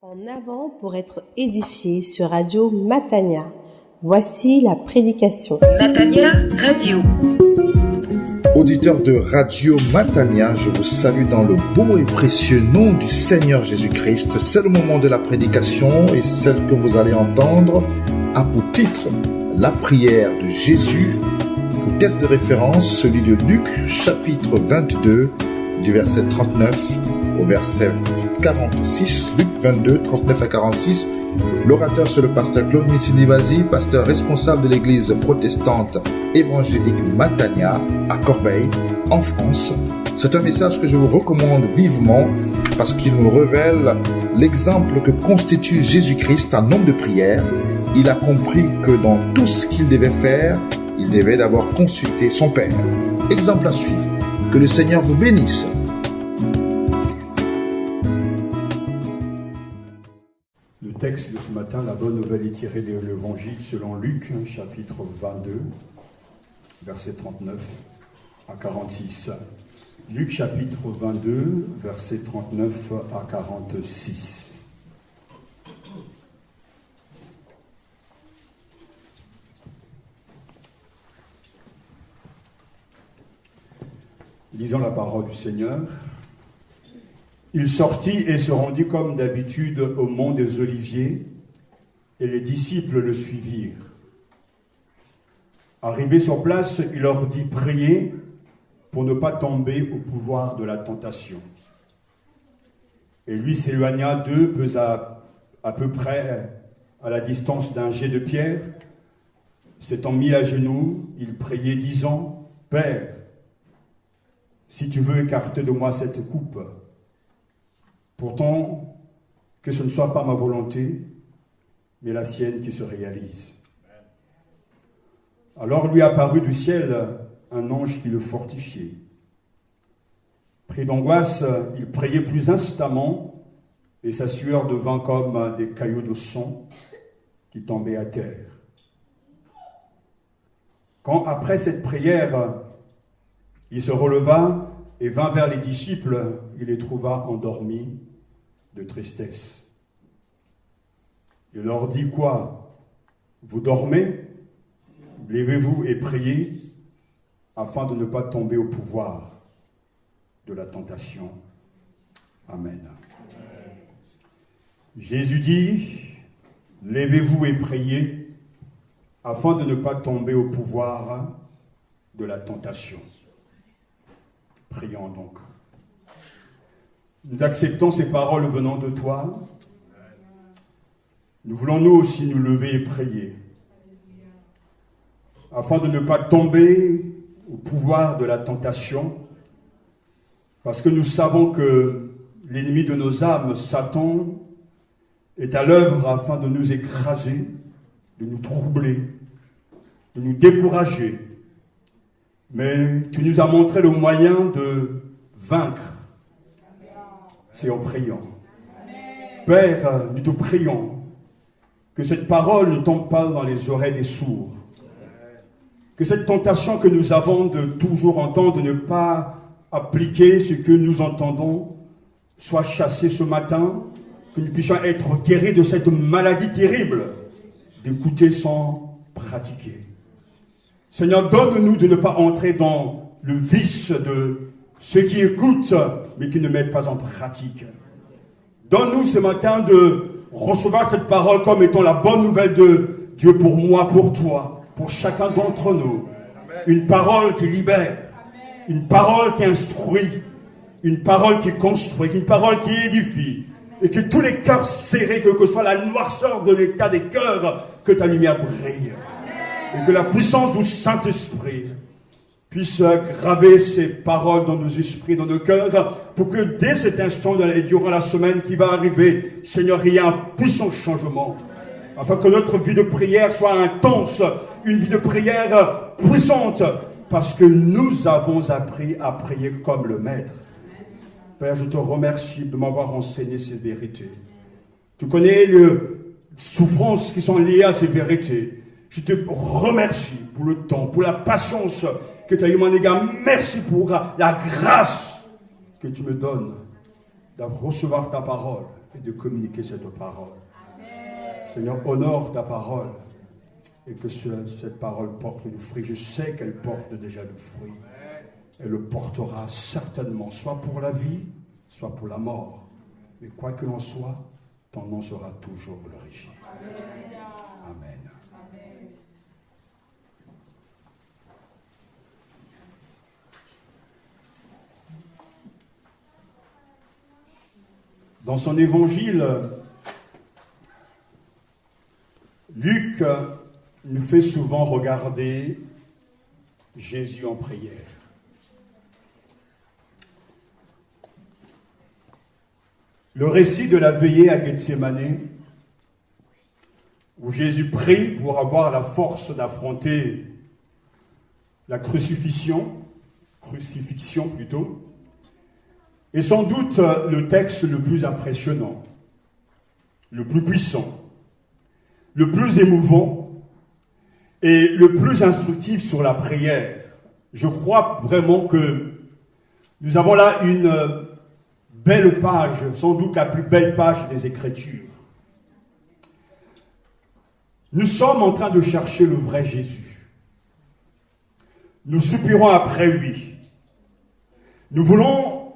En avant pour être édifié sur Radio Matania. Voici la prédication. Matania Radio. Auditeurs de Radio Matania, je vous salue dans le beau et précieux nom du Seigneur Jésus-Christ. C'est le moment de la prédication et celle que vous allez entendre a pour titre La prière de Jésus. Pour texte de référence, celui de Luc, chapitre 22, du verset 39 au verset 46, Luc 22, 39 à 46. L'orateur, c'est le pasteur Claude Missini-Bazi, pasteur responsable de l'église protestante évangélique Matania à Corbeil, en France. C'est un message que je vous recommande vivement parce qu'il nous révèle l'exemple que constitue Jésus-Christ, un homme de prière. Il a compris que dans tout ce qu'il devait faire, il devait d'abord consulter son Père. Exemple à suivre. Que le Seigneur vous bénisse. Le texte de ce matin, la bonne nouvelle est tirée de l'évangile selon Luc, chapitre 22, versets 39 à 46. Luc, chapitre 22, versets 39 à 46. Lisons la parole du Seigneur. Il sortit et se rendit comme d'habitude au mont des Oliviers, et les disciples le suivirent. Arrivé sur place, il leur dit « Priez pour ne pas tomber au pouvoir de la tentation. » Et lui s'éloigna d'eux, à peu près à la distance d'un jet de pierre. S'étant mis à genoux, il priait, disant « Père, si tu veux écarter de moi cette coupe, pourtant que ce ne soit pas ma volonté, mais la sienne qui se réalise. » Alors lui apparut du ciel un ange qui le fortifiait. Pris d'angoisse, il priait plus instamment, et sa sueur devint comme des caillots de sang qui tombaient à terre. Quand, après cette prière, il se releva et vint vers les disciples, il les trouva endormis de tristesse. Il leur dit « Quoi? Vous dormez? Levez-vous et priez, afin de ne pas tomber au pouvoir de la tentation. » Amen. Jésus dit « Levez-vous et priez, afin de ne pas tomber au pouvoir de la tentation. » Prions donc. Nous acceptons ces paroles venant de toi. Nous voulons nous aussi nous lever et prier, afin de ne pas tomber au pouvoir de la tentation, parce que nous savons que l'ennemi de nos âmes, Satan, est à l'œuvre afin de nous écraser, de nous troubler, de nous décourager. Mais tu nous as montré le moyen de vaincre. C'est en priant. Père, nous te prions que cette parole ne tombe pas dans les oreilles des sourds. Que cette tentation que nous avons de toujours entendre, de ne pas appliquer ce que nous entendons, soit chassée ce matin, que nous puissions être guéris de cette maladie terrible, d'écouter sans pratiquer. Seigneur, donne-nous de ne pas entrer dans le vice de ceux qui écoutent, mais qui ne mettent pas en pratique. Donne-nous ce matin de recevoir cette parole comme étant la bonne nouvelle de Dieu pour moi, pour toi, pour chacun d'entre nous. Une parole qui libère, une parole qui instruit, une parole qui construit, une parole qui édifie, et que tous les cœurs serrés, quelle que soit la noirceur de l'état des cœurs, que ta lumière brille. Et que la puissance du Saint-Esprit puisse graver ces paroles dans nos esprits, dans nos cœurs, pour que dès cet instant et durant la semaine qui va arriver, Seigneur, il y ait un puissant changement, afin que notre vie de prière soit intense, une vie de prière puissante, parce que nous avons appris à prier comme le Maître. Père, je te remercie de m'avoir enseigné ces vérités. Tu connais les souffrances qui sont liées à ces vérités. Je te remercie pour le temps, pour la patience que tu as eu mon égard. Merci pour la grâce que tu me donnes de recevoir ta parole. et de communiquer cette parole. Seigneur, honore ta parole et que cette parole porte du fruit. Je sais qu'elle porte déjà du fruit. Elle le portera certainement, soit pour la vie, soit pour la mort. Mais quoi que l'on soit, ton nom sera toujours glorifié. Amen. Dans son évangile, Luc nous fait souvent regarder Jésus en prière. Le récit de la veillée à Gethsémani, où Jésus prie pour avoir la force d'affronter la crucifixion plutôt, est sans doute le texte le plus impressionnant, le plus puissant, le plus émouvant et le plus instructif sur la prière. Je crois vraiment que nous avons là une belle page, sans doute la plus belle page des Écritures. Nous sommes en train de chercher le vrai Jésus. Nous soupirons après lui. Nous voulons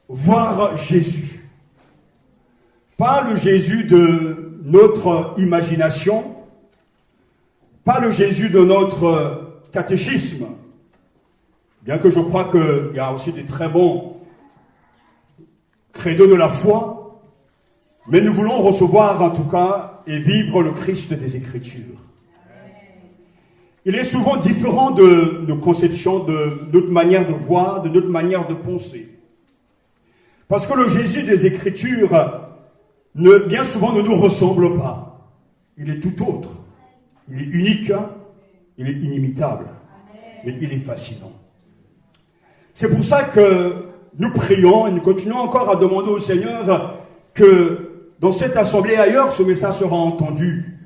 voir Jésus. Pas le Jésus de notre imagination, pas le Jésus de notre catéchisme, bien que je crois qu'il y a aussi des très bons credo de la foi, mais nous voulons recevoir en tout cas et vivre le Christ des Écritures. Il est souvent différent de nos conceptions, de notre manière de voir, de notre manière de penser. Parce que le Jésus des Écritures, bien souvent, ne nous ressemble pas. Il est tout autre. Il est unique, il est inimitable, mais il est fascinant. C'est pour ça que nous prions et nous continuons encore à demander au Seigneur que dans cette assemblée ailleurs, ce message sera entendu,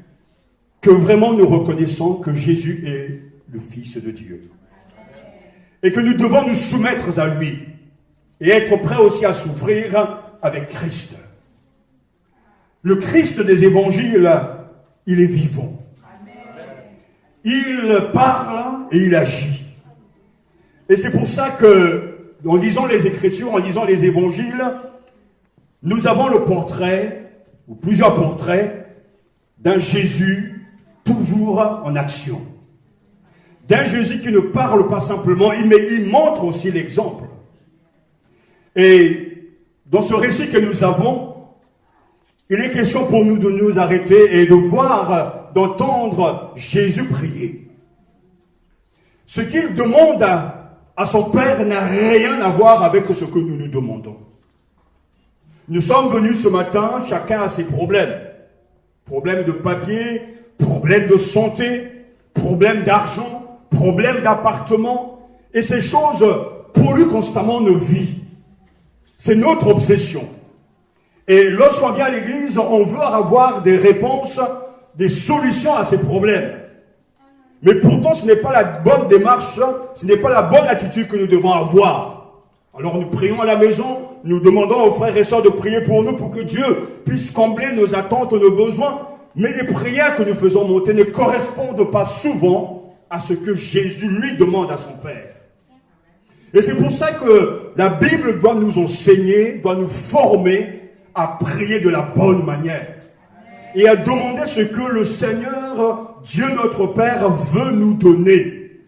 que vraiment nous reconnaissons que Jésus est le Fils de Dieu. Et que nous devons nous soumettre à lui et être prêts aussi à souffrir avec Christ. Le Christ des évangiles, il est vivant. Il parle et il agit. Et c'est pour ça que en lisant les Écritures, en lisant les Évangiles, nous avons le portrait, ou plusieurs portraits, d'un Jésus toujours en action. D'un Jésus qui ne parle pas simplement, mais il montre aussi l'exemple. Et dans ce récit que nous avons, il est question pour nous de nous arrêter et de voir, d'entendre Jésus prier. Ce qu'il demande à son Père n'a rien à voir avec ce que nous nous demandons. Nous sommes venus ce matin, chacun a ses problèmes. Problèmes de papier, problèmes de santé, problèmes d'argent, problèmes d'appartement. Et ces choses polluent constamment nos vies. C'est notre obsession. Et lorsqu'on vient à l'église, on veut avoir des réponses, des solutions à ces problèmes. Mais pourtant, ce n'est pas la bonne démarche, ce n'est pas la bonne attitude que nous devons avoir. Alors nous prions à la maison, nous demandons aux frères et sœurs de prier pour nous, pour que Dieu puisse combler nos attentes, nos besoins. Mais les prières que nous faisons monter ne correspondent pas souvent à ce que Jésus lui demande à son Père. Et c'est pour ça que la Bible doit nous enseigner, doit nous former à prier de la bonne manière. Et à demander ce que le Seigneur, Dieu notre Père, veut nous donner.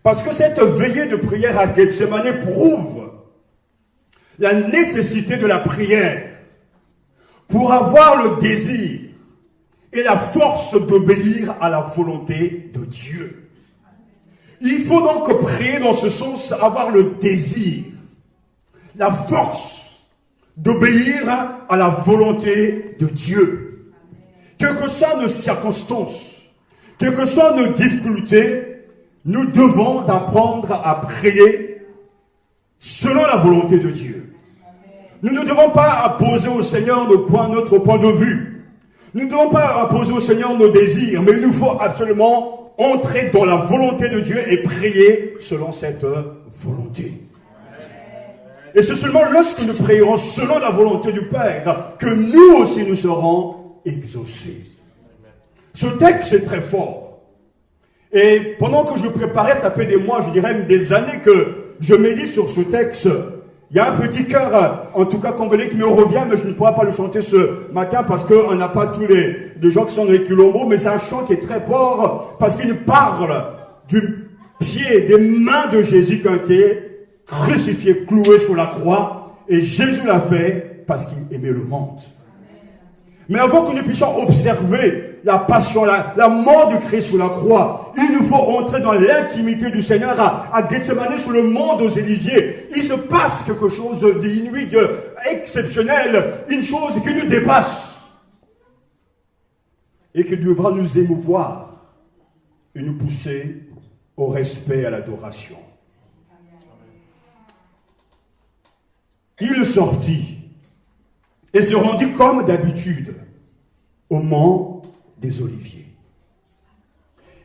Parce que cette veillée de prière à Gethsémani prouve la nécessité de la prière pour avoir le désir et la force d'obéir à la volonté de Dieu. Il faut donc prier dans ce sens, avoir le désir, la force d'obéir à la volonté de Dieu. Quelles que soient nos circonstances, quelles que soient nos difficultés, nous devons apprendre à prier selon la volonté de Dieu. Nous ne devons pas apposer au Seigneur notre point de vue. Nous ne devons pas apposer au Seigneur nos désirs, mais il nous faut absolument entrer dans la volonté de Dieu et prier selon cette volonté. Et c'est seulement lorsque nous prierons selon la volonté du Père que nous aussi nous serons exaucés. Ce texte est très fort. Et pendant que je préparais, ça fait des mois, je dirais même des années que je médite sur ce texte. Il y a un petit chœur, en tout cas congolais, qui me revient, mais je ne pourrai pas le chanter ce matin parce qu'on n'a pas tous les gens qui sont dans les quilombos, mais c'est un chant qui est très fort parce qu'il parle du pied, des mains de Jésus qui ont été crucifiés, cloués sur la croix. Et Jésus l'a fait parce qu'il aimait le monde. Mais avant que nous puissions observer la passion, la mort de Christ sur la croix, il nous faut entrer dans l'intimité du Seigneur à Gethsemane sur le mont aux Oliviers. Il se passe quelque chose d'inouï, d'exceptionnel, une chose qui nous dépasse et qui devra nous émouvoir et nous pousser au respect et à l'adoration. Il sortit et se rendit comme d'habitude au mont des Oliviers.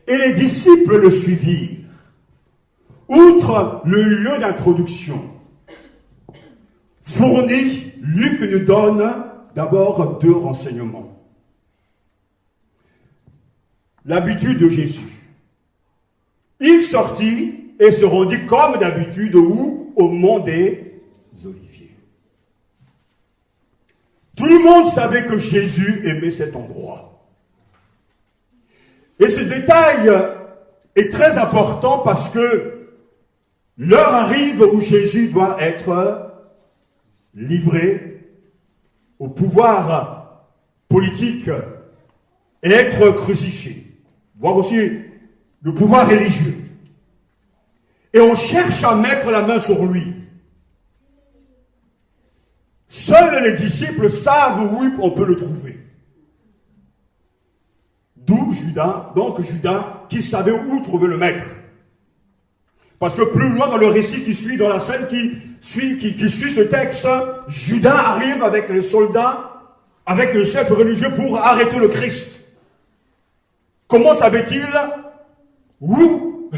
Et les disciples le suivirent. Outre le lieu d'introduction, fourni, Luc nous donne d'abord 2 renseignements. L'habitude de Jésus. Il sortit et se rendit comme d'habitude où? Au mont des Oliviers. Tout le monde savait que Jésus aimait cet endroit. Et ce détail est très important parce que l'heure arrive où Jésus doit être livré au pouvoir politique et être crucifié, voire aussi le pouvoir religieux. Et on cherche à mettre la main sur lui. Seuls les disciples savent où on peut le trouver. D'où Judas, donc Judas qui savait où trouver le maître. Parce que plus loin dans le récit qui suit, dans la scène qui suit ce texte, Judas arrive avec les soldats, avec le chef religieux pour arrêter le Christ. Comment savait-il? Où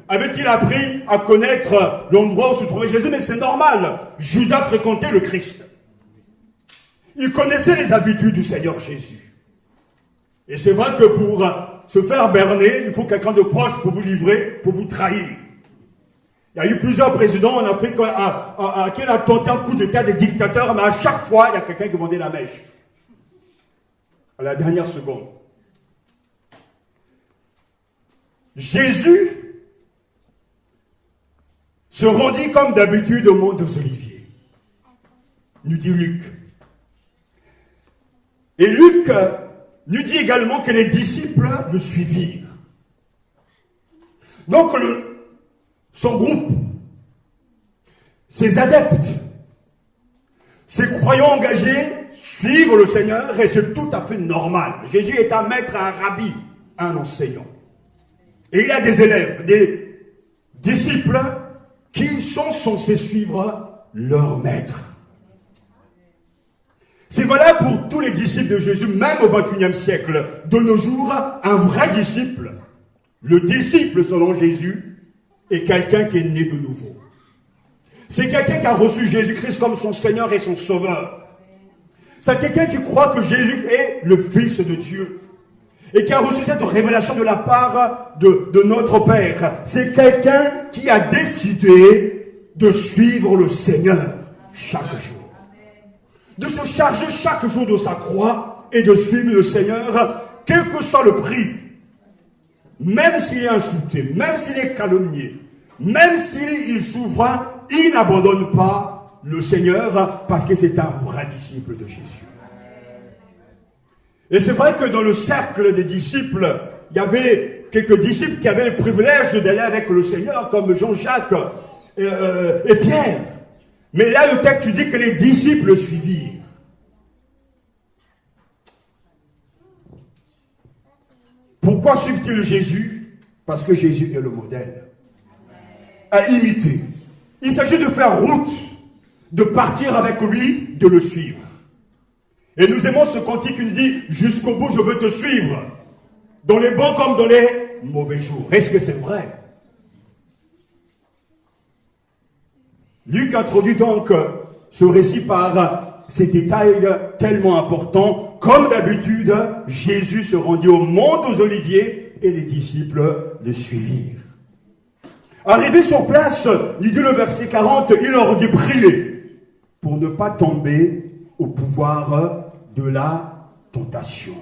avait-il appris à connaître l'endroit où se trouvait Jésus? Mais c'est normal, Judas fréquentait le Christ. Il connaissait les habitudes du Seigneur Jésus. Et c'est vrai que pour se faire berner, il faut quelqu'un de proche pour vous livrer, pour vous trahir. Il y a eu plusieurs présidents en Afrique à qui on a tenté un coup d'état des dictateurs, mais à chaque fois, il y a quelqu'un qui vendait la mèche. À la dernière seconde. Jésus se rendit comme d'habitude au mont des Oliviers, nous dit Luc. Et Luc nous dit également que les disciples le suivirent. Donc son groupe, ses adeptes, ses croyants engagés suivent le Seigneur et c'est tout à fait normal. Jésus est un maître, un rabbi, un enseignant. Et il y a des élèves, des disciples qui sont censés suivre leur maître. C'est valable pour tous les disciples de Jésus, même au XXIe siècle. De nos jours, un vrai disciple, le disciple selon Jésus, est quelqu'un qui est né de nouveau. C'est quelqu'un qui a reçu Jésus-Christ comme son Seigneur et son Sauveur. C'est quelqu'un qui croit que Jésus est le Fils de Dieu. Et qui a reçu cette révélation de la part de notre Père. C'est quelqu'un qui a décidé de suivre le Seigneur chaque jour. De se charger chaque jour de sa croix et de suivre le Seigneur, quel que soit le prix. Même s'il est insulté, même s'il est calomnié, même s'il souffre, il n'abandonne pas le Seigneur parce que c'est un vrai disciple de Jésus. Et c'est vrai que dans le cercle des disciples, il y avait quelques disciples qui avaient le privilège d'aller avec le Seigneur, comme Jean-Jacques et Pierre. Mais là, le texte dit que les disciples le suivirent. Pourquoi suivent-ils Jésus? Parce que Jésus est le modèle à imiter. Il s'agit de faire route, de partir avec lui, de le suivre. Et nous aimons ce cantique qui nous dit « Jusqu'au bout, je veux te suivre, dans les bons comme dans les mauvais jours. » Est-ce que c'est vrai? Luc introduit donc ce récit par ces détails tellement importants. Comme d'habitude, Jésus se rendit au mont aux Oliviers et les disciples le suivirent. Arrivé sur place, il dit le verset 40, il leur dit priez pour ne pas tomber au pouvoir de la tentation.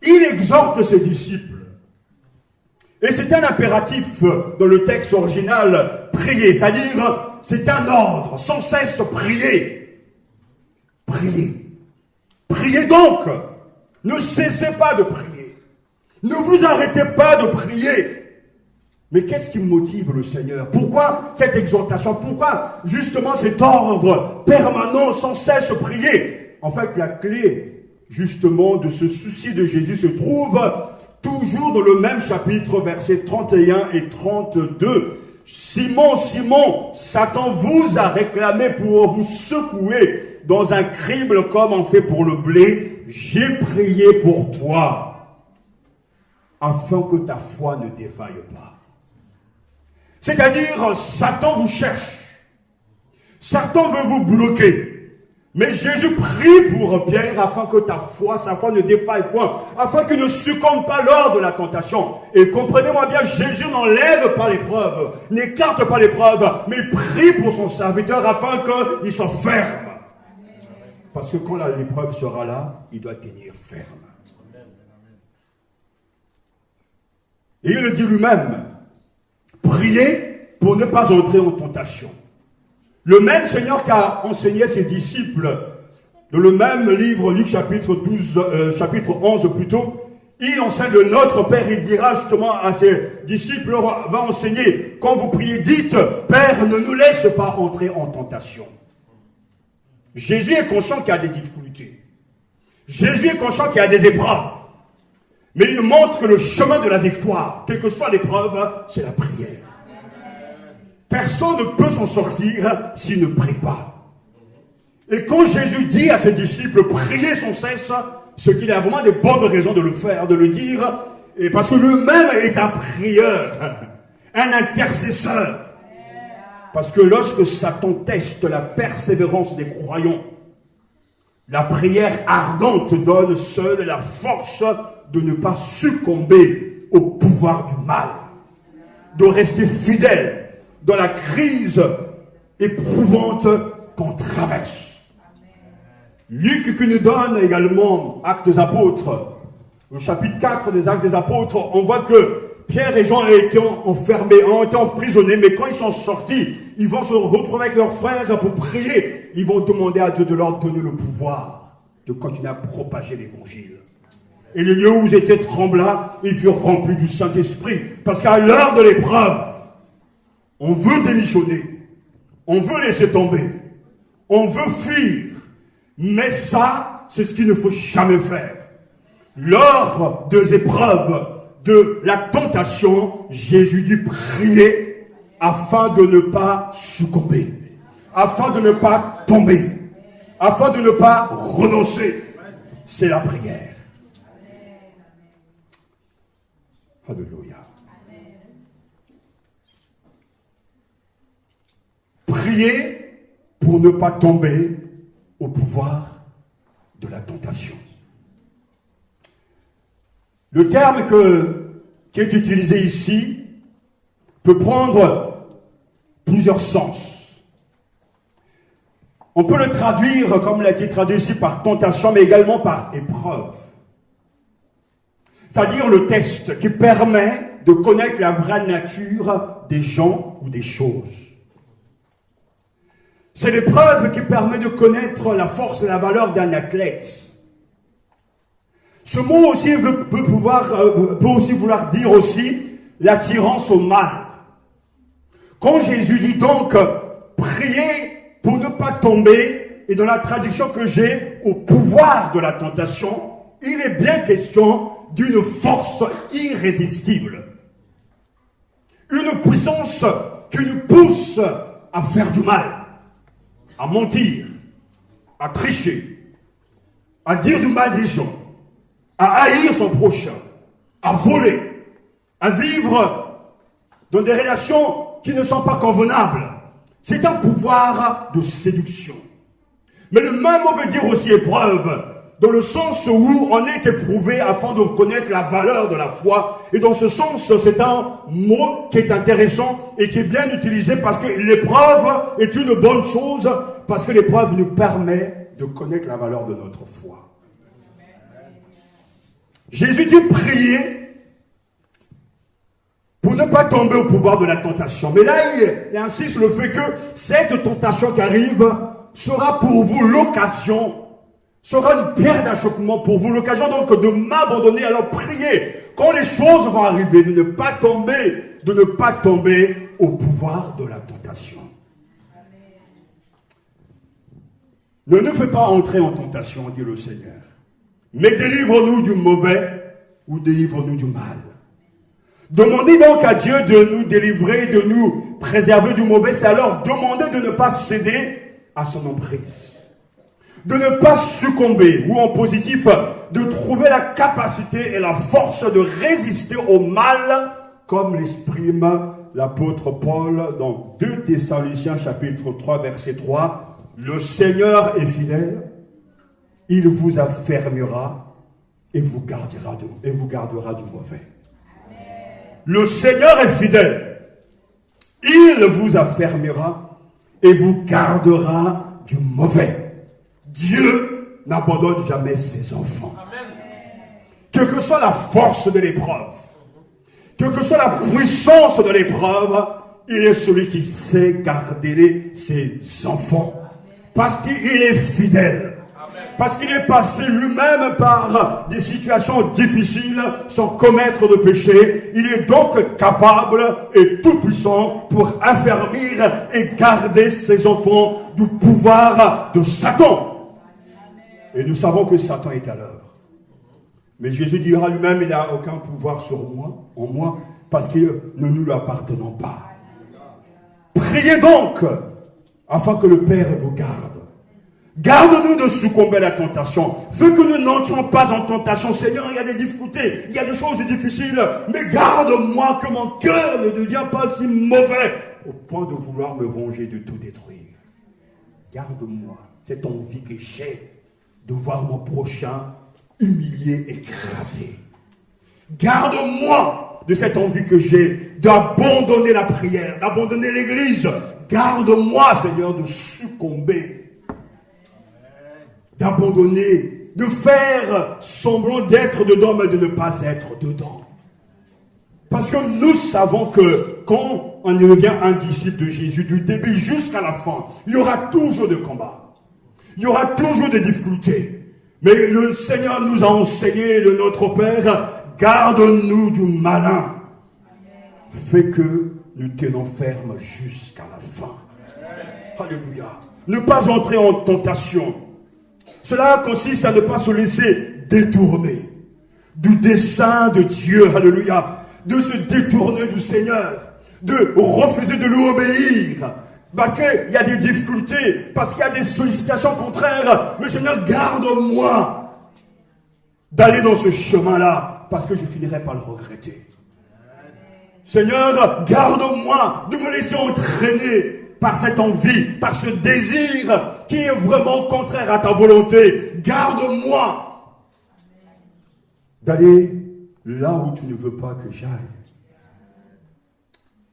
Il exhorte ses disciples. Et c'est un impératif dans le texte original, prier, c'est-à-dire c'est un ordre, sans cesse prier. Priez. Priez donc. Ne cessez pas de prier. Ne vous arrêtez pas de prier. Mais qu'est-ce qui motive le Seigneur? Pourquoi cette exhortation? Pourquoi justement cet ordre permanent, sans cesse prier? En fait, la clé justement de ce souci de Jésus se trouve toujours dans le même chapitre, versets 31 et 32. Simon, Simon, Satan vous a réclamé pour vous secouer dans un crible comme on fait pour le blé. J'ai prié pour toi, afin que ta foi ne défaille pas. C'est-à-dire, Satan vous cherche. Satan veut vous bloquer. Mais Jésus prie pour Pierre afin que sa foi ne défaille point, afin qu'il ne succombe pas lors de la tentation. Et comprenez-moi bien, Jésus n'enlève pas l'épreuve, n'écarte pas l'épreuve, mais prie pour son serviteur afin qu'il soit ferme. Parce que quand l'épreuve sera là, il doit tenir ferme. Et il le dit lui-même, priez pour ne pas entrer en tentation. Le même Seigneur qui a enseigné ses disciples, dans le même livre, Luc chapitre 11 plutôt, il enseigne le Notre Père, il dira justement à ses disciples, va enseigner, quand vous priez, dites, Père, ne nous laisse pas entrer en tentation. Jésus est conscient qu'il y a des difficultés. Jésus est conscient qu'il y a des épreuves. Mais il montre que le chemin de la victoire, quelle que soit l'épreuve, c'est la prière. Personne ne peut s'en sortir s'il ne prie pas. Et quand Jésus dit à ses disciples, priez sans cesse, ce qu'il a vraiment des bonnes raisons de le faire, de le dire, et parce que lui-même est un prieur, un intercesseur. Parce que lorsque Satan teste la persévérance des croyants, la prière ardente donne seule la force de ne pas succomber au pouvoir du mal, de rester fidèle dans la crise éprouvante qu'on traverse. Luc qui nous donne également Actes des Apôtres, au chapitre 4 des Actes des Apôtres, on voit que Pierre et Jean ont été enfermés, ont été emprisonnés, mais quand ils sont sortis, ils vont se retrouver avec leurs frères pour prier. Ils vont demander à Dieu de leur donner le pouvoir de continuer à propager l'évangile. Et le lieu où ils étaient tremblants, ils furent remplis du Saint-Esprit. Parce qu'à l'heure de l'épreuve, on veut démissionner, on veut laisser tomber, on veut fuir. Mais ça, c'est ce qu'il ne faut jamais faire. Lors des épreuves, de la tentation, Jésus dit prier afin de ne pas succomber, afin de ne pas tomber, afin de ne pas renoncer. C'est la prière. Alléluia. Prier pour ne pas tomber au pouvoir de la tentation. Le terme qui est utilisé ici peut prendre plusieurs sens. On peut le traduire, comme il a été traduit ici, par tentation, mais également par épreuve. C'est-à-dire le test qui permet de connaître la vraie nature des gens ou des choses. C'est l'épreuve qui permet de connaître la force et la valeur d'un athlète. Ce mot aussi peut aussi vouloir dire aussi l'attirance au mal. Quand Jésus dit donc priez pour ne pas tomber, et dans la traduction que j'ai au pouvoir de la tentation, il est bien question d'une force irrésistible. Une puissance qui nous pousse à faire du mal, à mentir, à tricher, à dire du mal des gens, à haïr son prochain, à voler, à vivre dans des relations qui ne sont pas convenables. C'est un pouvoir de séduction. Mais le même mot veut dire aussi épreuve, dans le sens où on est éprouvé afin de reconnaître la valeur de la foi. Et dans ce sens, c'est un mot qui est intéressant et qui est bien utilisé parce que l'épreuve est une bonne chose, parce que l'épreuve nous permet de connaître la valeur de notre foi. Jésus dit prier pour ne pas tomber au pouvoir de la tentation. Mais là, il insiste sur le fait que cette tentation qui arrive sera pour vous l'occasion, sera une pierre d'achoppement pour vous, l'occasion donc de m'abandonner. Alors priez, quand les choses vont arriver, de ne pas tomber au pouvoir de la tentation. Ne nous fais pas entrer en tentation, dit le Seigneur, mais délivre-nous du mauvais ou délivre-nous du mal. Demandez donc à Dieu de nous délivrer, de nous préserver du mauvais. C'est alors demander de ne pas céder à son emprise, de ne pas succomber, ou en positif, de trouver la capacité et la force de résister au mal, comme l'exprime l'apôtre Paul dans 2 Thessaloniciens chapitre 3 verset 3. Le Seigneur est fidèle, il vous affermira et vous gardera du mauvais. Le Seigneur est fidèle, il vous affermira et vous gardera du mauvais. Dieu n'abandonne jamais ses enfants. Quelle que soit la force de l'épreuve, quelle que soit la puissance de l'épreuve, il est celui qui sait garder ses enfants. Parce qu'il est fidèle. Parce qu'il est passé lui-même par des situations difficiles sans commettre de péché. Il est donc capable et tout-puissant pour affermir et garder ses enfants du pouvoir de Satan. Et nous savons que Satan est à l'œuvre. Mais Jésus dira lui-même, il n'a aucun pouvoir sur moi, en moi, parce que nous ne lui appartenons pas. Priez donc, afin que le Père vous garde. Garde-nous de succomber à la tentation. Fais que nous n'entrions pas en tentation. Seigneur, il y a des difficultés, il y a des choses difficiles, mais garde-moi que mon cœur ne devienne pas si mauvais au point de vouloir me venger, de tout détruire. Garde-moi cette envie que j'ai de voir mon prochain humilié, écrasé. Garde-moi de cette envie que j'ai d'abandonner la prière, d'abandonner l'église. Garde-moi, Seigneur, de succomber, d'abandonner, de faire semblant d'être dedans, mais de ne pas être dedans. Parce que nous savons que quand on devient un disciple de Jésus, du début jusqu'à la fin, il y aura toujours des combats. Il y aura toujours des difficultés. Mais le Seigneur nous a enseigné, de notre Père, garde-nous du malin. Fais que nous tenons ferme jusqu'à la fin. Alléluia. Ne pas entrer en tentation. Cela consiste à ne pas se laisser détourner du dessein de Dieu. Alléluia. De se détourner du Seigneur. De refuser de lui obéir. Parce qu'il y a des difficultés, parce qu'il y a des sollicitations contraires. Mais Seigneur, garde-moi d'aller dans ce chemin-là, parce que je finirai par le regretter. Seigneur, garde-moi de me laisser entraîner par cette envie, par ce désir qui est vraiment contraire à ta volonté. Garde-moi d'aller là où tu ne veux pas que j'aille.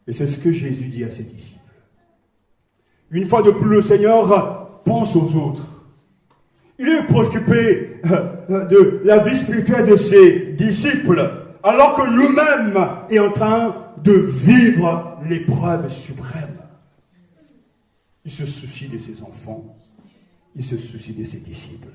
Et c'est ce que Jésus dit à ses disciples. Une fois de plus, le Seigneur pense aux autres. Il est préoccupé de la vie spirituelle de ses disciples, alors que lui-même est en train de vivre l'épreuve suprême. Il se soucie de ses enfants, il se soucie de ses disciples.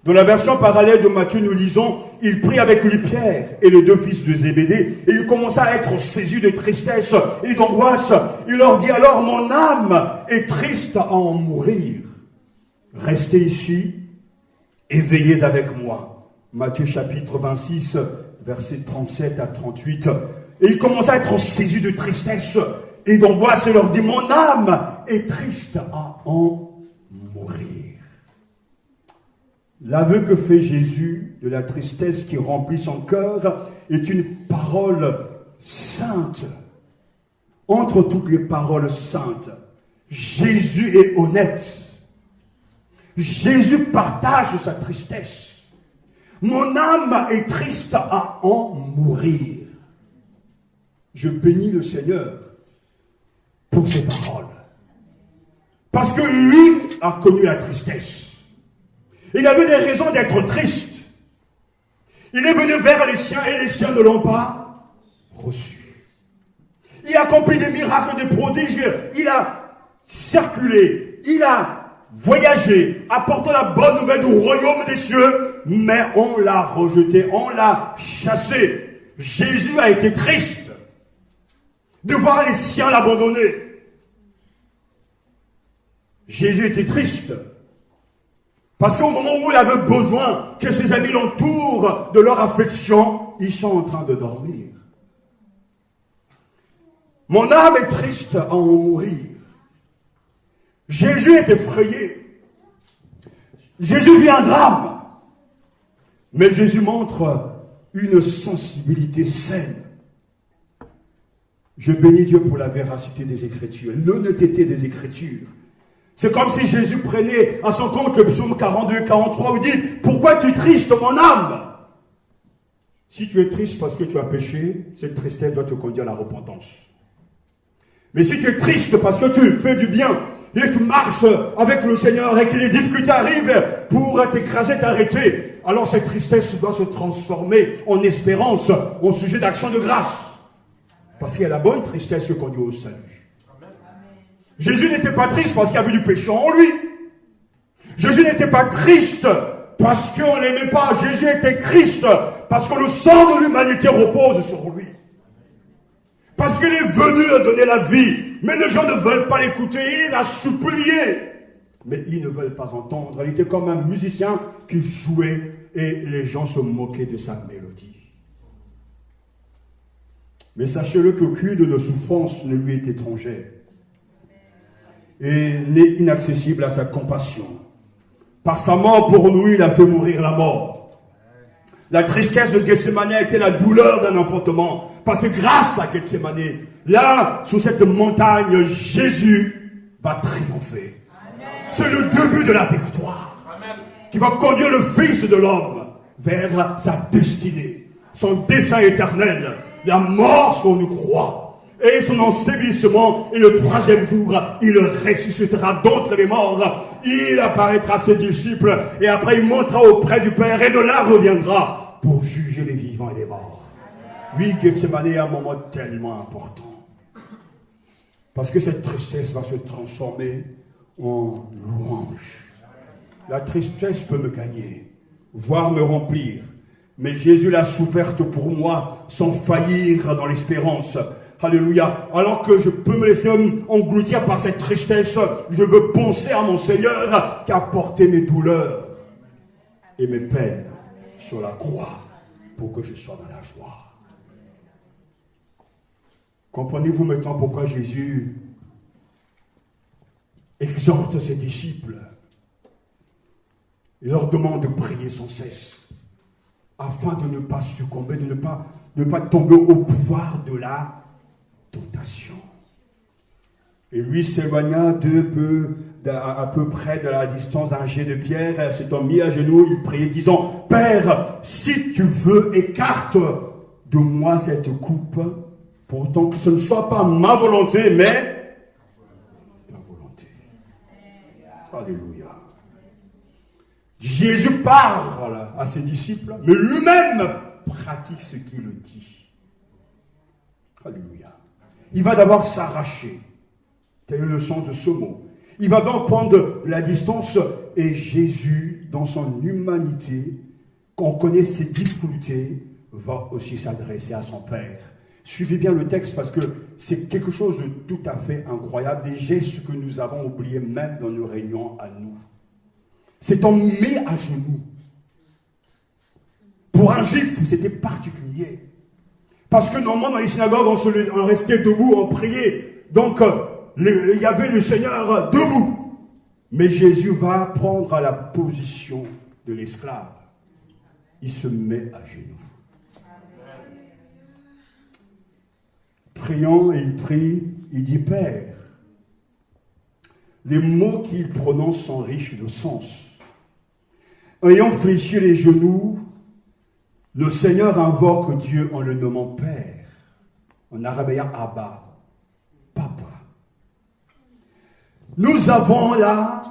Dans la version parallèle de Matthieu, nous lisons, il prit avec lui Pierre et les 2 fils de Zébédée, et il commença à être saisi de tristesse et d'angoisse. Il leur dit alors, mon âme est triste à en mourir. Restez ici et veillez avec moi. Matthieu chapitre 26, versets 37 à 38. Et il commença à être saisi de tristesse et d'angoisse. Il leur dit, mon âme est triste à en mourir. L'aveu que fait Jésus de la tristesse qui remplit son cœur est une parole sainte. entre toutes les paroles saintes, Jésus est honnête. Jésus partage sa tristesse. Mon âme est triste à en mourir. Je bénis le Seigneur pour ses paroles. Parce que lui a connu la tristesse. Il avait des raisons d'être triste. Il est venu vers les siens et les siens ne l'ont pas reçu. Il a accompli des miracles, des prodiges. Il a circulé. Il a voyagé, apportant la bonne nouvelle du royaume des cieux. Mais on l'a rejeté, on l'a chassé. Jésus a été triste de voir les siens l'abandonner. Jésus était triste parce qu'au moment où il avait besoin que ses amis l'entourent de leur affection, ils sont en train de dormir. Mon âme est triste à en mourir. Jésus est effrayé. Jésus vit un drame. Mais Jésus montre une sensibilité saine. Je bénis Dieu pour la véracité des Écritures, l'honnêteté des Écritures. C'est comme si Jésus prenait à son compte le psaume 42, 43, où il dit « Pourquoi tu es triste, mon âme ?» Si tu es triste parce que tu as péché, cette tristesse doit te conduire à la repentance. Mais si tu es triste parce que tu fais du bien et tu marches avec le Seigneur et que les difficultés arrivent pour t'écraser, t'arrêter, alors cette tristesse doit se transformer en espérance, en sujet d'action de grâce. Parce qu'il y a la bonne tristesse qui conduit au salut. Jésus n'était pas triste parce qu'il y avait du péché en lui. Jésus n'était pas triste parce qu'on ne l'aimait pas. Jésus était triste parce que le sang de l'humanité repose sur lui. Parce qu'il est venu donner la vie. Mais les gens ne veulent pas l'écouter. Il les a suppliés. Mais ils ne veulent pas entendre. Il était comme un musicien qui jouait et les gens se moquaient de sa mélodie. Mais sachez-le qu'aucune de nos souffrances ne lui est étrangère et n'est inaccessible à sa compassion. Par sa mort pour nous, il a fait mourir la mort. La tristesse de Gethsémani a été la douleur d'un enfantement. Parce que grâce à Gethsémani, là, sous cette montagne, Jésus va triompher. C'est le début de la victoire. Qui va conduire le Fils de l'homme vers sa destinée, son dessein éternel, la mort sur nous croit. Et son ensevelissement, et le troisième jour, il ressuscitera d'entre les morts. Il apparaîtra à ses disciples, et après il montera auprès du Père, et de là reviendra pour juger les vivants et les morts. Oui, Gethsémani est un moment tellement important. Parce que cette tristesse va se transformer en louange. La tristesse peut me gagner, voire me remplir. Mais Jésus l'a soufferte pour moi, sans faillir dans l'espérance. Alléluia. Alors que je peux me laisser engloutir par cette tristesse, je veux penser à mon Seigneur qui a porté mes douleurs et mes peines sur la croix pour que je sois dans la joie. Comprenez-vous maintenant pourquoi Jésus exhorte ses disciples? Il leur demande de prier sans cesse afin de ne pas succomber, de ne pas tomber au pouvoir de la tentation. Et lui s'éloigna à peu près de la distance d'un jet de pierre, s'étant mis à genoux, il priait disant: Père, si tu veux, écarte de moi cette coupe, pourtant que ce ne soit pas ma volonté, mais ta volonté. Alléluia. Jésus parle à ses disciples, mais lui-même pratique ce qu'il dit. Alléluia. Il va d'abord s'arracher. Tel est le sens de ce mot. Il va donc prendre la distance et Jésus, dans son humanité, quand on connaît ses difficultés, va aussi s'adresser à son Père. Suivez bien le texte parce que c'est quelque chose de tout à fait incroyable, des gestes que nous avons oubliés même dans nos réunions à nous. C'est on met à genoux. Pour un juif, c'était particulier. Parce que normalement, dans les synagogues, on restait debout, on priait. Donc, il y avait le Seigneur debout. Mais Jésus va prendre la position de l'esclave. Il se met à genoux. priant, et il prie, il dit Père. Les mots qu'il prononce sont riches de sens. Ayant fléchi les genoux, le Seigneur invoque Dieu en le nommant Père. En araméen, Abba, Papa. Nous avons là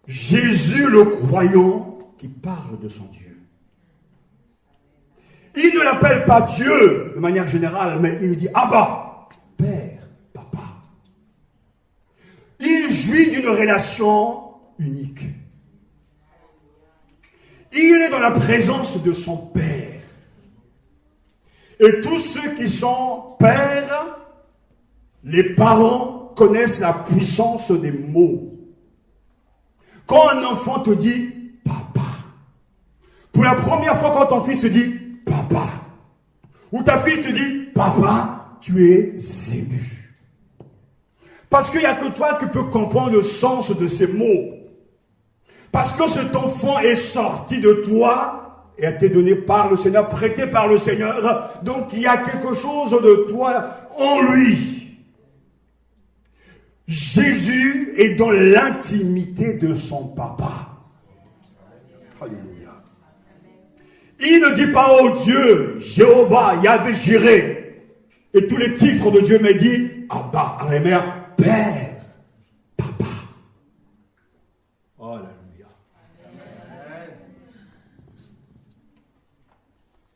Jésus le croyant qui parle de son Dieu. Il ne l'appelle pas Dieu de manière générale, mais il dit Abba, Père, Papa. Il jouit d'une relation unique. Il est dans la présence de son Père. Et tous ceux qui sont pères, les parents connaissent la puissance des mots. Quand un enfant te dit papa, pour la première fois quand ton fils te dit papa, ou ta fille te dit papa, tu es ému. Parce qu'il n'y a que toi qui peux comprendre le sens de ces mots. Parce que cet enfant est sorti de toi et a été donné par le Seigneur, prêté par le Seigneur. Donc il y a quelque chose de toi en lui. Jésus est dans l'intimité de son papa. Alléluia. Il ne dit pas oh Dieu, Jéhovah, Yahvé, Jiré. Et tous les titres de Dieu me disent Abba, Amémer, Père, Papa. Oh là.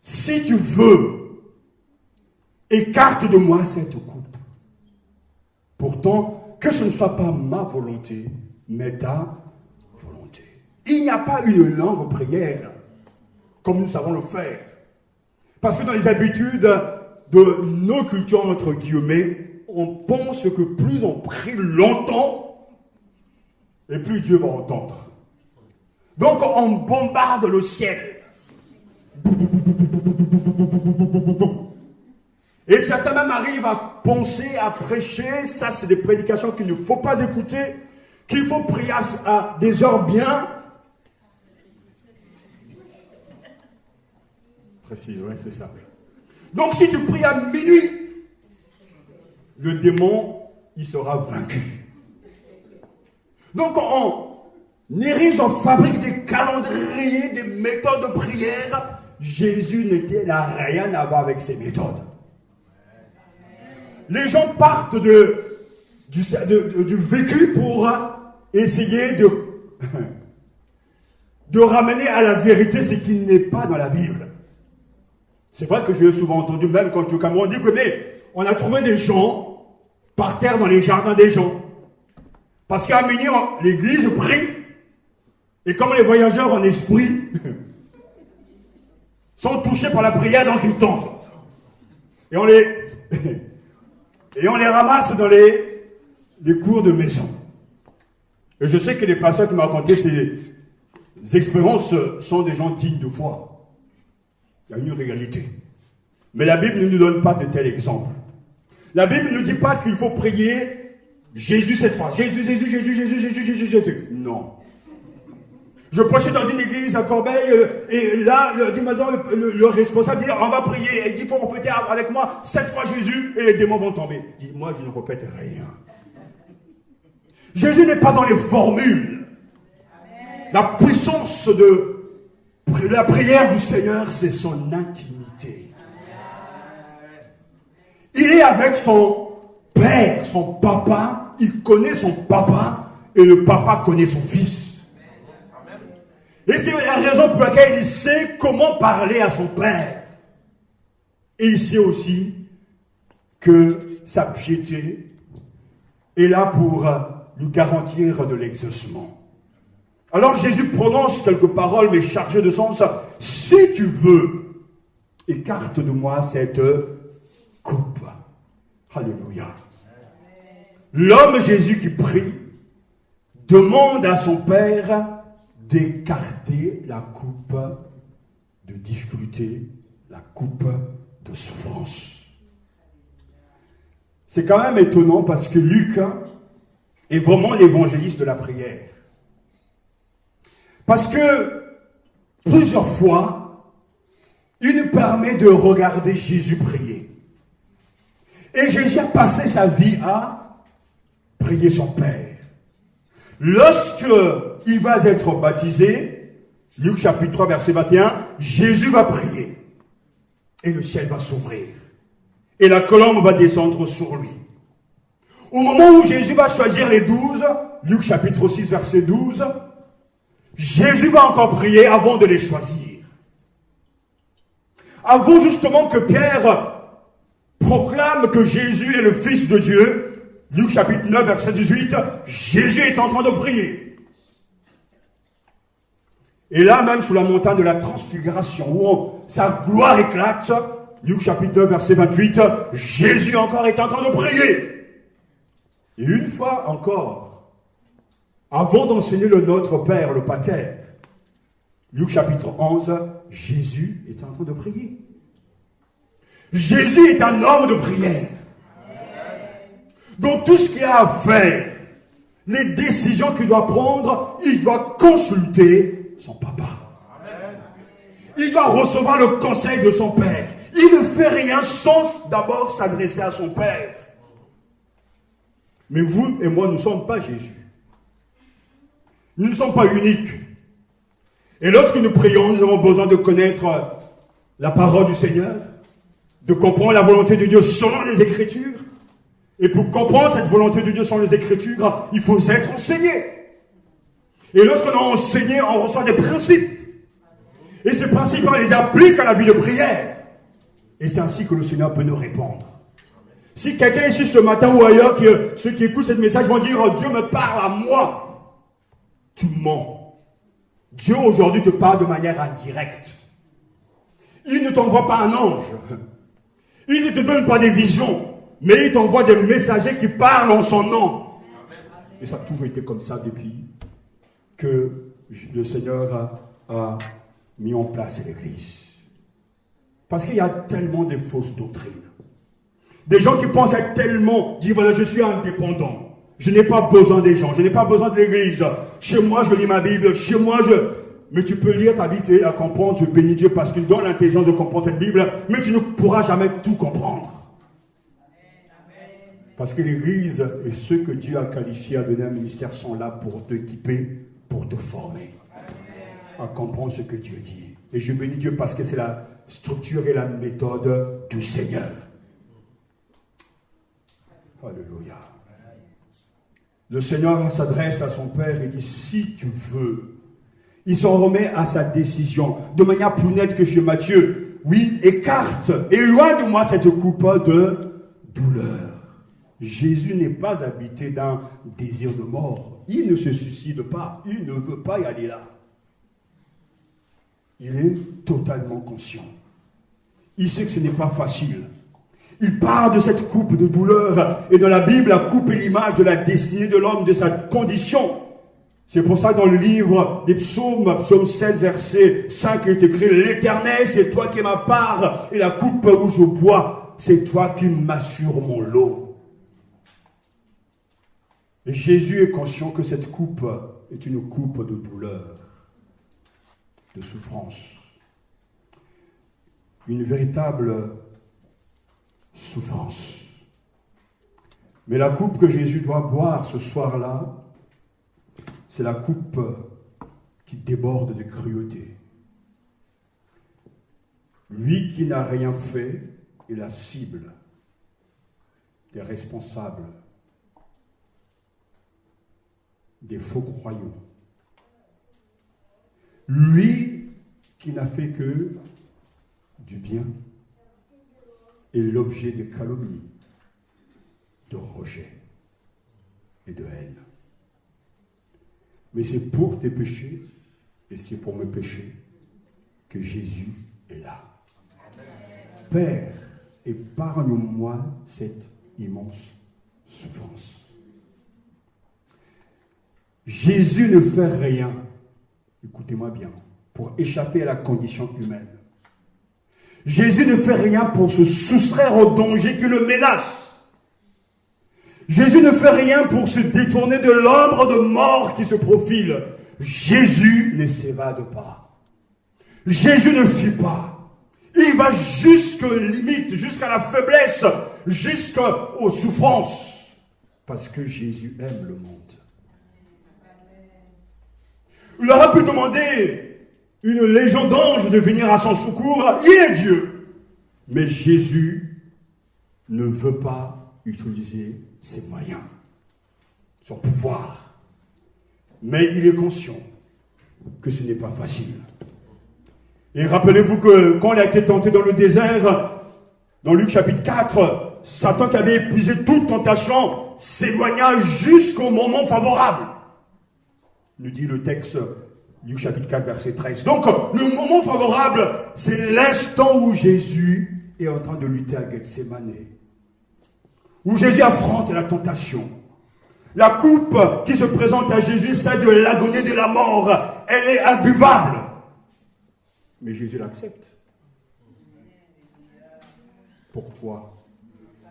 Si tu veux, écarte de moi cette coupe. Pourtant, que ce ne soit pas ma volonté, mais ta volonté. Il n'y a pas une langue prière, comme nous savons le faire. Parce que dans les habitudes de nos cultures, entre guillemets, on pense que plus on prie longtemps, et plus Dieu va entendre. Donc on bombarde le ciel. Et certains même arrivent à penser, à prêcher, ça c'est des prédications qu'il ne faut pas écouter, qu'il faut prier à des heures bien précises, oui c'est ça. Donc si tu pries à minuit, le démon, il sera vaincu. Donc on érige, on fabrique des calendriers, des méthodes de prière. Jésus n'a rien à voir avec ces méthodes. Les gens partent du vécu pour essayer de ramener à la vérité ce qui n'est pas dans la Bible. C'est vrai que j'ai souvent entendu, même quand je suis au Cameroun, on dit que mais on a trouvé des gens par terre dans les jardins des gens. Parce qu'à minuit, l'église prie, et comme les voyageurs en esprit sont touchés par la prière, donc ils tombent. Et on les ramasse dans les cours de maison. Et je sais que les pasteurs qui m'ont raconté ces expériences sont des gens dignes de foi. Il y a une réalité. Mais la Bible ne nous donne pas de tels exemples. La Bible ne nous dit pas qu'il faut prier Jésus cette fois. Jésus, Jésus, Jésus, Jésus, Jésus, Jésus, Jésus. Non. Je prêchais dans une église à Corbeil et là, le responsable dit on va prier. Et il dit il faut répéter avec moi 7 fois Jésus et les démons vont tomber. Il dit moi je ne répète rien. Jésus n'est pas dans les formules. La puissance de la prière du Seigneur, c'est son intimité. Il est avec son père, son papa. Il connaît son papa et le papa connaît son fils. Et c'est la raison pour laquelle il sait comment parler à son père. Et il sait aussi que sa piété est là pour lui garantir de l'exaucement. Alors Jésus prononce quelques paroles, mais chargées de sens. Si tu veux, écarte de moi cette coupe. Alléluia. L'homme Jésus qui prie demande à son Père d'écarter la coupe de difficulté, la coupe de souffrance. C'est quand même étonnant parce que Luc est vraiment l'évangéliste de la prière. Parce que plusieurs fois, il nous permet de regarder Jésus prier. Et Jésus a passé sa vie à prier son Père. Lorsque il va être baptisé, Luc chapitre 3, verset 21, Jésus va prier. Et le ciel va s'ouvrir. Et la colombe va descendre sur lui. Au moment où Jésus va choisir les 12, Luc chapitre 6, verset 12, Jésus va encore prier avant de les choisir. Avant justement que Pierre proclame que Jésus est le Fils de Dieu, Luc chapitre 9, verset 18, Jésus est en train de prier. Et là même sous la montagne de la transfiguration, où sa gloire éclate, Luc chapitre 2, verset 28, Jésus encore est en train de prier. Et une fois encore, avant d'enseigner le Notre Père, le Pater, Luc chapitre 11, Jésus est en train de prier. Jésus est un homme de prière. Donc tout ce qu'il a à faire, les décisions qu'il doit prendre, il doit consulter son papa. Il doit recevoir le conseil de son père. Il ne fait rien sans d'abord s'adresser à son père. Mais vous et moi, nous ne sommes pas Jésus. Nous ne sommes pas uniques. Et lorsque nous prions, nous avons besoin de connaître la parole du Seigneur, de comprendre la volonté de Dieu selon les Écritures. Et pour comprendre cette volonté de Dieu selon les Écritures, il faut être enseigné. Et lorsqu'on a enseigné, on reçoit des principes. Et ces principes, on les applique à la vie de prière. Et c'est ainsi que le Seigneur peut nous répondre. Si quelqu'un ici ce matin ou ailleurs, ceux qui écoutent ce message vont dire « Dieu me parle à moi », tu mens. Dieu aujourd'hui te parle de manière indirecte. Il ne t'envoie pas un ange. Il ne te donne pas des visions. Mais il t'envoie des messagers qui parlent en son nom. Et ça a toujours été comme ça depuis que le Seigneur a mis en place l'Église. Parce qu'il y a tellement de fausses doctrines. Des gens qui pensent être tellement, disent voilà, je suis indépendant. Je n'ai pas besoin des gens, je n'ai pas besoin de l'Église. Chez moi, je lis ma Bible, chez moi, Mais tu peux lire ta Bible et la comprendre, je bénis Dieu parce qu'il donne l'intelligence de comprendre cette Bible, mais tu ne pourras jamais tout comprendre. Parce que l'Église et ceux que Dieu a qualifiés à donner un ministère sont là pour t'équiper, pour te former, à comprendre ce que Dieu dit. Et je bénis Dieu parce que c'est la structure et la méthode du Seigneur. Alléluia. Le Seigneur s'adresse à son Père et dit, si tu veux, il s'en remet à sa décision, de manière plus nette que chez Matthieu. Oui, écarte, éloigne de moi cette coupe de douleur. Jésus n'est pas habité d'un désir de mort. Il ne se suicide pas. Il ne veut pas y aller là. Il est totalement conscient. Il sait que ce n'est pas facile. Il parle de cette coupe de douleur. Et dans la Bible, la coupe est l'image de la destinée de l'homme, de sa condition. C'est pour ça que dans le livre des psaumes, psaume 16, verset 5, il est écrit « L'Éternel, c'est toi qui es ma part, et la coupe où je bois, c'est toi qui m'assures mon lot. » Et Jésus est conscient que cette coupe est une coupe de douleur, de souffrance. Une véritable souffrance. Mais la coupe que Jésus doit boire ce soir-là, c'est la coupe qui déborde de cruauté. Lui qui n'a rien fait est la cible des responsables, des faux croyants. Lui qui n'a fait que du bien est l'objet de calomnie, de rejet et de haine. Mais c'est pour tes péchés et c'est pour mes péchés que Jésus est là. Père, épargne-moi cette immense souffrance. Jésus ne fait rien, écoutez-moi bien, pour échapper à la condition humaine. Jésus ne fait rien pour se soustraire au danger qui le menace. Jésus ne fait rien pour se détourner de l'ombre de mort qui se profile. Jésus ne s'évade pas. Jésus ne fuit pas. Il va jusqu'aux limites, jusqu'à la faiblesse, jusqu'aux souffrances. Parce que Jésus aime le monde. Il aurait pu demander une légion d'anges de venir à son secours. Il est Dieu. Mais Jésus ne veut pas utiliser ses moyens, son pouvoir. Mais il est conscient que ce n'est pas facile. Et rappelez-vous que quand il a été tenté dans le désert, dans Luc chapitre 4, Satan qui avait épuisé toute tentation s'éloigna jusqu'au moment favorable. Nous dit le texte du chapitre 4, verset 13. Donc, le moment favorable, c'est l'instant où Jésus est en train de lutter à Gethsémane. Où Jésus affronte la tentation. La coupe qui se présente à Jésus, celle de l'agonie de la mort, elle est imbuvable. Mais Jésus l'accepte. Pourquoi?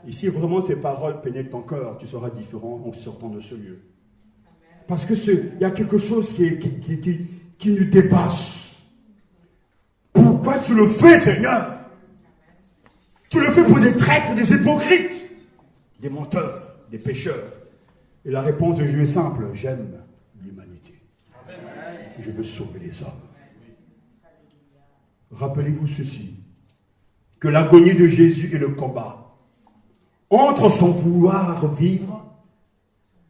Et si vraiment ces paroles pénètrent ton cœur, tu seras différent en sortant de ce lieu. Parce que il y a quelque chose qui nous dépasse. Pourquoi tu le fais, Seigneur? Tu le fais pour des traîtres, des hypocrites, des menteurs, des pécheurs. Et la réponse de Dieu est simple. J'aime l'humanité. Je veux sauver les hommes. Rappelez-vous ceci, que l'agonie de Jésus est le combat entre son vouloir vivre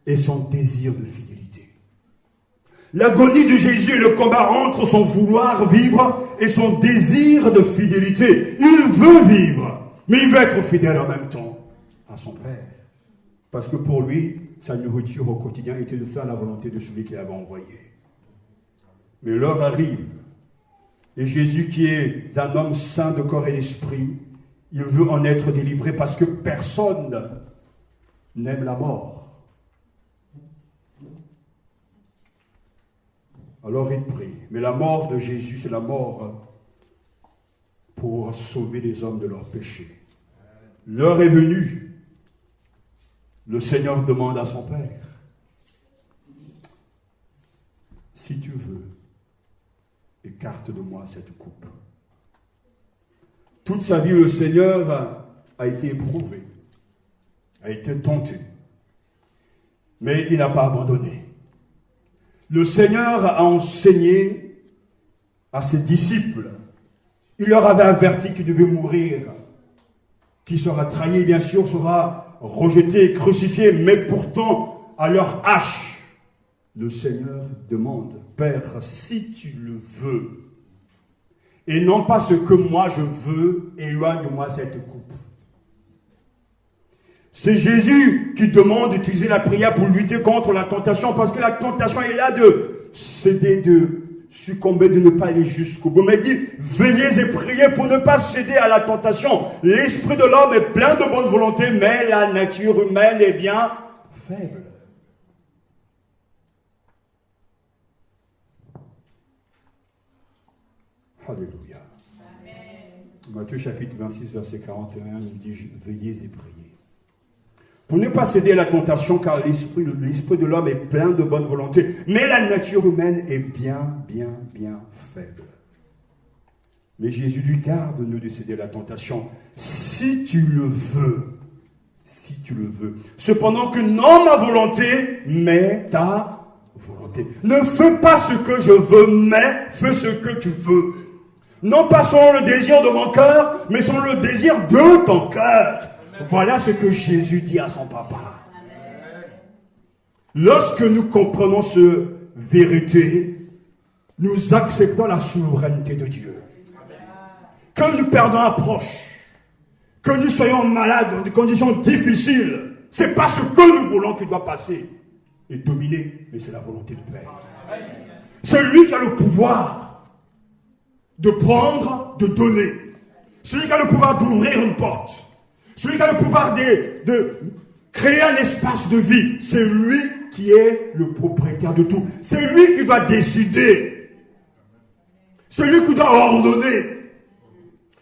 et son désir de fidélité. L'agonie de Jésus est le combat entre son vouloir vivre et son désir de fidélité. Il veut vivre, mais il veut être fidèle en même temps à son Père. Parce que pour lui, sa nourriture au quotidien était de faire la volonté de celui qui l'avait envoyé. Mais l'heure arrive. Et Jésus, qui est un homme saint de corps et d'esprit, il veut en être délivré parce que personne n'aime la mort. Alors il prie. Mais la mort de Jésus, c'est la mort pour sauver les hommes de leurs péchés. L'heure est venue. Le Seigneur demande à son Père, si tu veux, écarte de moi cette coupe. Toute sa vie, le Seigneur a été éprouvé, a été tenté, mais il n'a pas abandonné. Le Seigneur a enseigné à ses disciples. Il leur avait averti qu'il devait mourir, qu'il sera trahi, bien sûr, sera rejeté, crucifié, mais pourtant, à leur hache, le Seigneur demande, Père, si tu le veux, et non pas ce que moi je veux, éloigne de moi cette coupe. C'est Jésus qui demande d'utiliser la prière pour lutter contre la tentation, parce que la tentation est là de céder, de succomber, de ne pas aller jusqu'au bout. Mais il dit, veillez et priez pour ne pas céder à la tentation. L'esprit de l'homme est plein de bonne volonté, mais la nature humaine est bien faible. Alléluia. Matthieu chapitre 26, verset 41, nous dit, veillez et priez. Pour ne pas céder à la tentation, car l'esprit de l'homme est plein de bonne volonté, mais la nature humaine est bien faible. Mais Jésus lui garde-nous de céder à la tentation, si tu le veux. Si tu le veux. Cependant que non ma volonté, mais ta volonté. Ne fais pas ce que je veux, mais fais ce que tu veux. Non pas selon le désir de mon cœur, mais selon le désir de ton cœur. Voilà ce que Jésus dit à son papa. Lorsque nous comprenons cette vérité, nous acceptons la souveraineté de Dieu. Que nous perdons approche, que nous soyons malades dans des conditions difficiles, c'est pas ce que nous voulons qui doit passer et dominer, mais c'est la volonté du Père. C'est lui qui a le pouvoir de prendre, de donner. Celui qui a le pouvoir d'ouvrir une porte. Celui qui a le pouvoir de créer un espace de vie. C'est lui qui est le propriétaire de tout. C'est lui qui doit décider. C'est lui qui doit ordonner.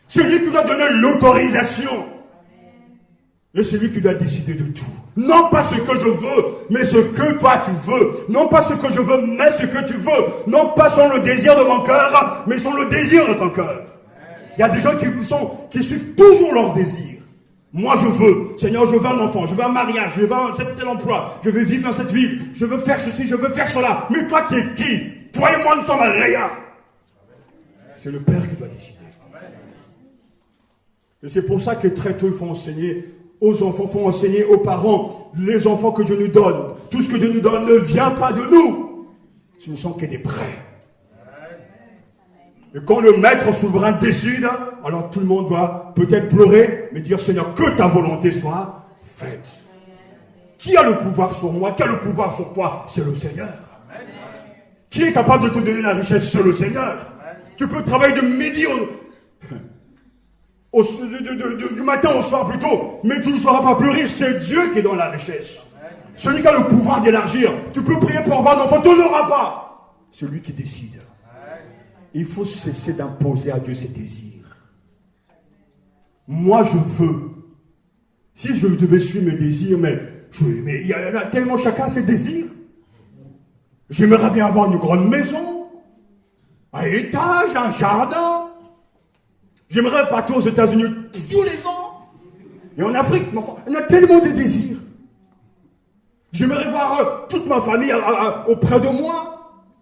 C'est lui qui doit donner l'autorisation. Et c'est lui qui doit décider de tout. Non pas ce que je veux, mais ce que toi tu veux. Non pas ce que je veux, mais ce que tu veux. Non pas sur le désir de mon cœur, mais sur le désir de ton cœur. Il y a des gens qui suivent toujours leurs désirs. Moi, je veux. Seigneur, je veux un enfant, je veux un mariage, je veux tel emploi, je veux vivre dans cette ville, je veux faire ceci, je veux faire cela. Mais toi, qui es qui? Toi et moi, nous sommes rien. C'est le Père qui doit décider. Et c'est pour ça que très tôt, il faut enseigner aux enfants, il faut enseigner aux parents, les enfants que Dieu nous donne. Tout ce que Dieu nous donne ne vient pas de nous. Ce ne sont que des prêts. Et quand le maître souverain décide, alors tout le monde doit peut-être pleurer, mais dire Seigneur, que ta volonté soit faite. Qui a le pouvoir sur moi? Qui a le pouvoir sur toi? C'est le Seigneur. Qui est capable de te donner la richesse? C'est le Seigneur. Tu peux travailler de midi du matin au soir plutôt, mais tu ne seras pas plus riche. C'est Dieu qui est dans la richesse. Celui qui a le pouvoir d'élargir. Tu peux prier pour avoir un enfant, tu n'auras pas. Celui qui décide. Il faut cesser d'imposer à Dieu ses désirs. Moi, je veux. Si je devais suivre mes désirs, mais il y en a tellement, chacun ses désirs. J'aimerais bien avoir une grande maison, un étage, un jardin. J'aimerais partir aux États-Unis tous les ans. Et en Afrique, on a tellement de désirs. J'aimerais voir toute ma famille auprès de moi.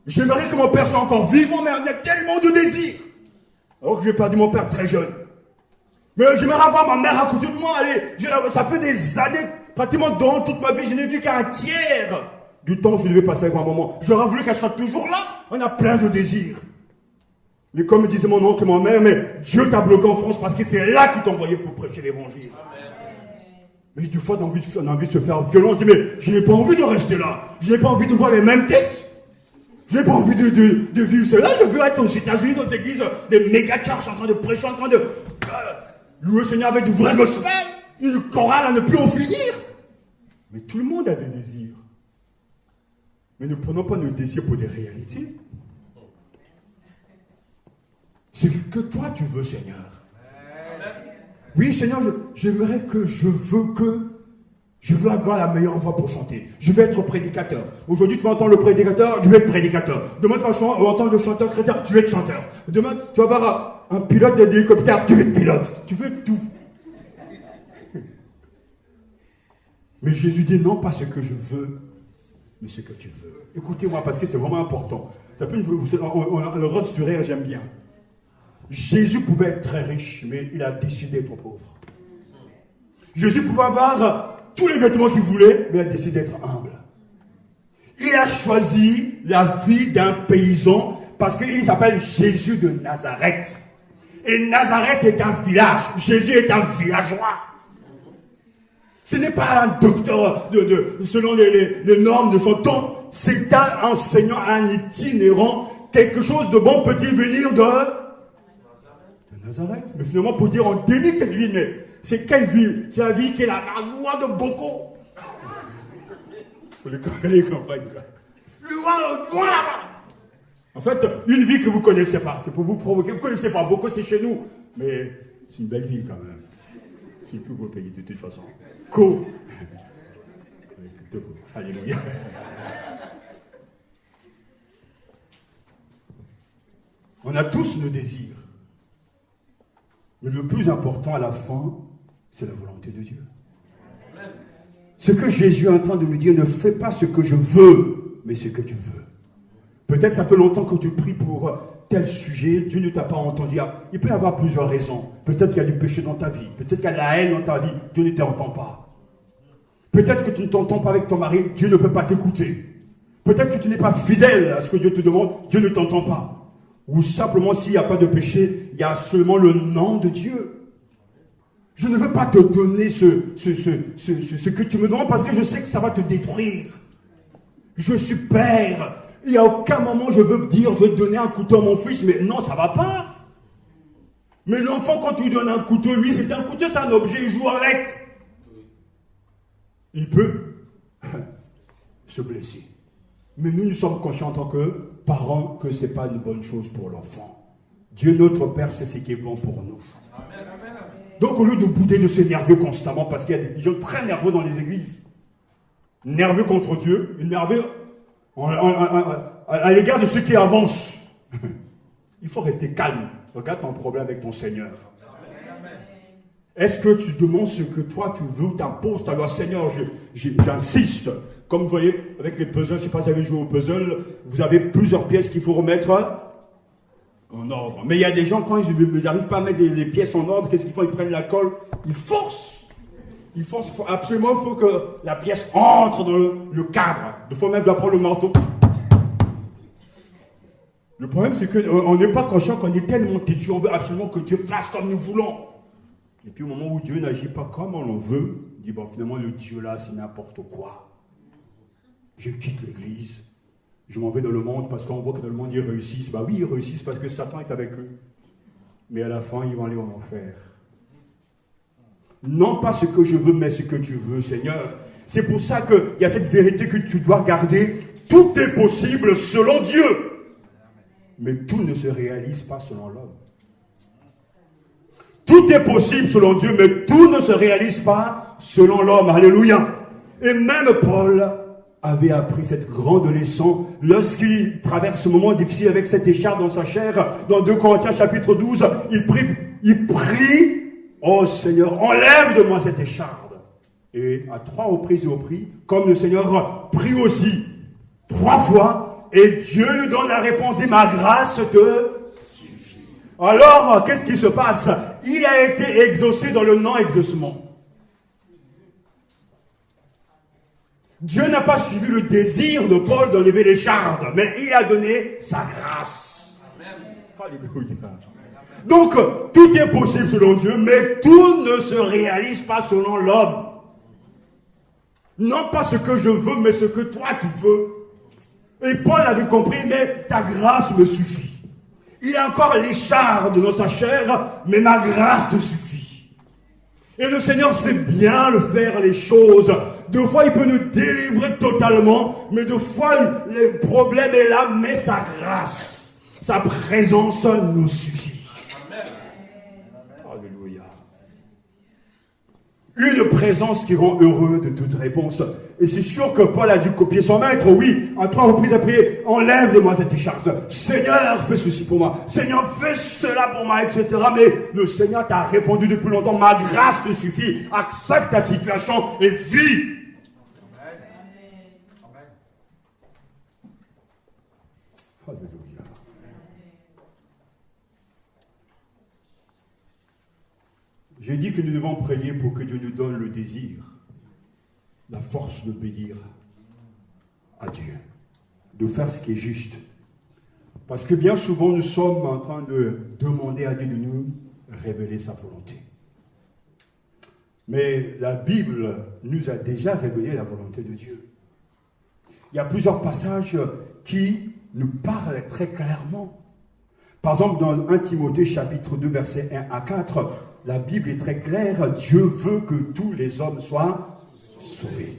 J'aimerais que mon père soit encore vivant, mais on a tellement de désirs. Alors que j'ai perdu mon père très jeune. Mais j'aimerais avoir ma mère à côté de moi. Allez, ça fait des années, pratiquement dans toute ma vie, je n'ai vu qu'un tiers du temps que je devais passer avec ma maman. J'aurais voulu qu'elle soit toujours là. On a plein de désirs. Mais comme disait mon oncle et ma mère, mais Dieu t'a bloqué en France parce que c'est là qu'il t'a envoyé pour prêcher l'évangile. Mais des fois, on a envie de se faire violence. Je dis, mais je n'ai pas envie de rester là. Je n'ai pas envie de voir les mêmes têtes. Je n'ai pas envie de vivre cela. Je veux être aux États-Unis, dans des églises, des méga churches en train de prêcher, en train de louer le Seigneur avec du vrai gospel. Une chorale à ne plus en finir. Mais tout le monde a des désirs. Mais ne prenons pas nos désirs pour des réalités. C'est que toi tu veux, Seigneur. Oui, Seigneur, je veux avoir la meilleure voix pour chanter. Je veux être prédicateur. Aujourd'hui, tu vas entendre le prédicateur, je vais être prédicateur. Demain, tu vas entendre le chanteur chrétien, je vais être chanteur. Demain, tu vas avoir un pilote d'hélicoptère, tu veux être pilote. Tu veux tout. Mais Jésus dit non, pas ce que je veux, mais ce que tu veux. Écoutez-moi, parce que c'est vraiment important. Ça peut on a le droit de se rire, j'aime bien. Jésus pouvait être très riche, mais il a décidé d'être pauvre. Jésus pouvait avoir tous les vêtements qu'il voulait, mais il a décidé d'être humble. Il a choisi la vie d'un paysan parce qu'il s'appelle Jésus de Nazareth. Et Nazareth est un village. Jésus est un villageois. Ce n'est pas un docteur selon les normes de son temps. C'est un enseignant, un itinérant. Quelque chose de bon peut-il venir de Nazareth. Mais finalement, pour dire, on dénigre cette ville, mais c'est quelle ville? C'est la ville qui est la loi de Boko. Vous les campagnes, quoi. Loin là-bas. En fait, une ville que vous ne connaissez pas, c'est pour vous provoquer. Vous ne connaissez pas, Boko c'est chez nous. Mais c'est une belle ville quand même. C'est le plus beau pays de toute façon. Alléluia. On a tous nos désirs. Mais le plus important à la fin, c'est la volonté de Dieu. Ce que Jésus est en train de me dire, ne fais pas ce que je veux, mais ce que tu veux. Peut-être ça fait longtemps que tu pries pour tel sujet, Dieu ne t'a pas entendu. Il peut y avoir plusieurs raisons. Peut-être qu'il y a du péché dans ta vie. Peut-être qu'il y a de la haine dans ta vie, Dieu ne t'entend pas. Peut-être que tu ne t'entends pas avec ton mari, Dieu ne peut pas t'écouter. Peut-être que tu n'es pas fidèle à ce que Dieu te demande, Dieu ne t'entend pas. Ou simplement, s'il n'y a pas de péché, il y a seulement le nom de Dieu. Je ne veux pas te donner ce que tu me demandes parce que je sais que ça va te détruire. Je suis père. Il n'y a aucun moment je veux dire, je vais te donner un couteau à mon fils, mais non, ça ne va pas. Mais l'enfant, quand tu lui donnes un couteau, lui, c'est un couteau, c'est un objet, il joue avec. Il peut se blesser. Mais nous sommes conscients en tant que parents que ce n'est pas une bonne chose pour l'enfant. Dieu, notre Père, sait ce qui est bon pour nous. Donc, au lieu de bouder, de s'énerver constamment, parce qu'il y a des gens très nerveux dans les églises, nerveux contre Dieu, nerveux à l'égard de ceux qui avancent, il faut rester calme. Regarde ton problème avec ton Seigneur. Est-ce que tu demandes ce que toi tu veux, t'imposes ta loi? Seigneur, j'insiste. Comme vous voyez, avec les puzzles, je ne sais pas si vous avez joué au puzzle, vous avez plusieurs pièces qu'il faut remettre en ordre. Mais il y a des gens, quand ils n'arrivent pas à mettre les pièces en ordre, qu'est-ce qu'ils font? Ils prennent la colle, ils forcent. Ils forcent, absolument, il faut que la pièce entre dans le cadre. Des fois même, doit prendre le marteau. Le problème, c'est qu'on n'est pas conscient qu'on est tellement têtu, on veut absolument que Dieu fasse comme nous voulons. Et puis au moment où Dieu n'agit pas comme on le veut, il dit, bon, finalement, le Dieu là, c'est n'importe quoi. Je quitte l'église, je m'en vais dans le monde parce qu'on voit que dans le monde ils réussissent. Bah oui, ils réussissent parce que Satan est avec eux. Mais à la fin, ils vont aller en enfer. Non pas ce que je veux, mais ce que tu veux, Seigneur. C'est pour ça qu'il y a cette vérité que tu dois garder. Tout est possible selon Dieu. Mais tout ne se réalise pas selon l'homme. Tout est possible selon Dieu, mais tout ne se réalise pas selon l'homme. Alléluia. Et même Paul avait appris cette grande leçon lorsqu'il traverse ce moment difficile avec cette écharpe dans sa chair. Dans 2 Corinthiens chapitre 12, il prie, oh Seigneur, enlève de moi cette écharpe. Et à 3 reprises il prie, comme le Seigneur prie aussi 3 fois, et Dieu lui donne la réponse, dit, ma grâce te suffit. Alors, qu'est-ce qui se passe? Il a été exaucé dans le non-exaucement. Dieu n'a pas suivi le désir de Paul d'enlever l'écharpe, mais il a donné sa grâce. Alléluia. Donc, tout est possible selon Dieu, mais tout ne se réalise pas selon l'homme. Non pas ce que je veux, mais ce que toi tu veux. Et Paul avait compris, mais ta grâce me suffit. Il a encore l'écharpe dans sa chair, mais ma grâce te suffit. Et le Seigneur sait bien le faire, les choses. Deux fois, il peut nous délivrer totalement, mais deux fois, le problème est là, mais sa grâce, sa présence nous suffit. Amen. Alléluia. Une présence qui rend heureux de toute réponse. Et c'est sûr que Paul a dû copier son maître, oui, à 3 reprises après, enlève de moi cette écharpe. Seigneur, fais ceci pour moi. Seigneur, fais cela pour moi, etc. Mais le Seigneur t'a répondu depuis longtemps, ma grâce te suffit. Accepte ta situation et vis. Alléluia. J'ai dit que nous devons prier pour que Dieu nous donne le désir, la force d'obéir à Dieu, de faire ce qui est juste. Parce que bien souvent, nous sommes en train de demander à Dieu de nous révéler sa volonté. Mais la Bible nous a déjà révélé la volonté de Dieu. Il y a plusieurs passages qui nous parlent très clairement. Par exemple, dans 1 Timothée chapitre 2, versets 1 à 4, la Bible est très claire. Dieu veut que tous les hommes soient sauvés.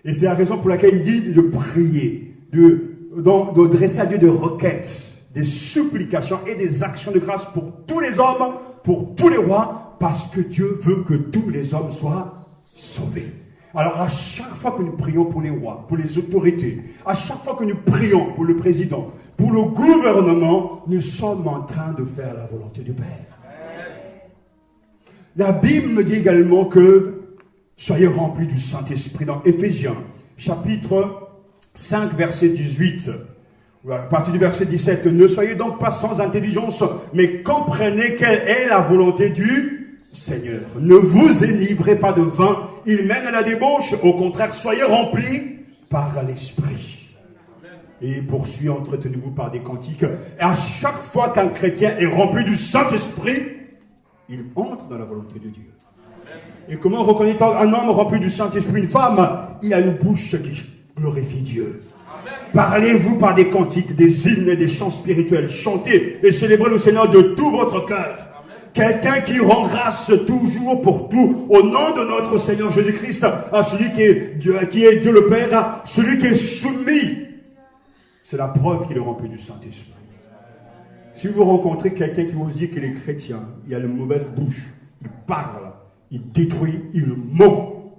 Et c'est la raison pour laquelle il dit de prier, de dresser à Dieu des requêtes, des supplications et des actions de grâce pour tous les hommes, pour tous les rois, parce que Dieu veut que tous les hommes soient sauvés. Alors à chaque fois que nous prions pour les rois, pour les autorités, à chaque fois que nous prions pour le président, pour le gouvernement, nous sommes en train de faire la volonté du Père. La Bible me dit également que soyez remplis du Saint-Esprit dans Éphésiens, chapitre 5, verset 18. À partir du verset 17, ne soyez donc pas sans intelligence, mais comprenez quelle est la volonté du Seigneur. Ne vous enivrez pas de vin, il mène à la débauche. Au contraire, soyez remplis par l'Esprit. Et il poursuit, entretenez-vous par des cantiques. Et à chaque fois qu'un chrétien est rempli du Saint-Esprit, il entre dans la volonté de Dieu. Et comment reconnaît un homme rempli du Saint-Esprit, une femme? Il a une bouche qui glorifie Dieu. Parlez-vous par des cantiques, des hymnes et des chants spirituels. Chantez et célébrez le Seigneur de tout votre cœur. Quelqu'un qui rend grâce toujours pour tout, au nom de notre Seigneur Jésus-Christ, à celui qui est Dieu le Père, à celui qui est soumis. C'est la preuve qu'il est rempli du Saint-Esprit. Si vous rencontrez quelqu'un qui vous dit qu'il est chrétien, il a une mauvaise bouche, il parle, il détruit, il ment.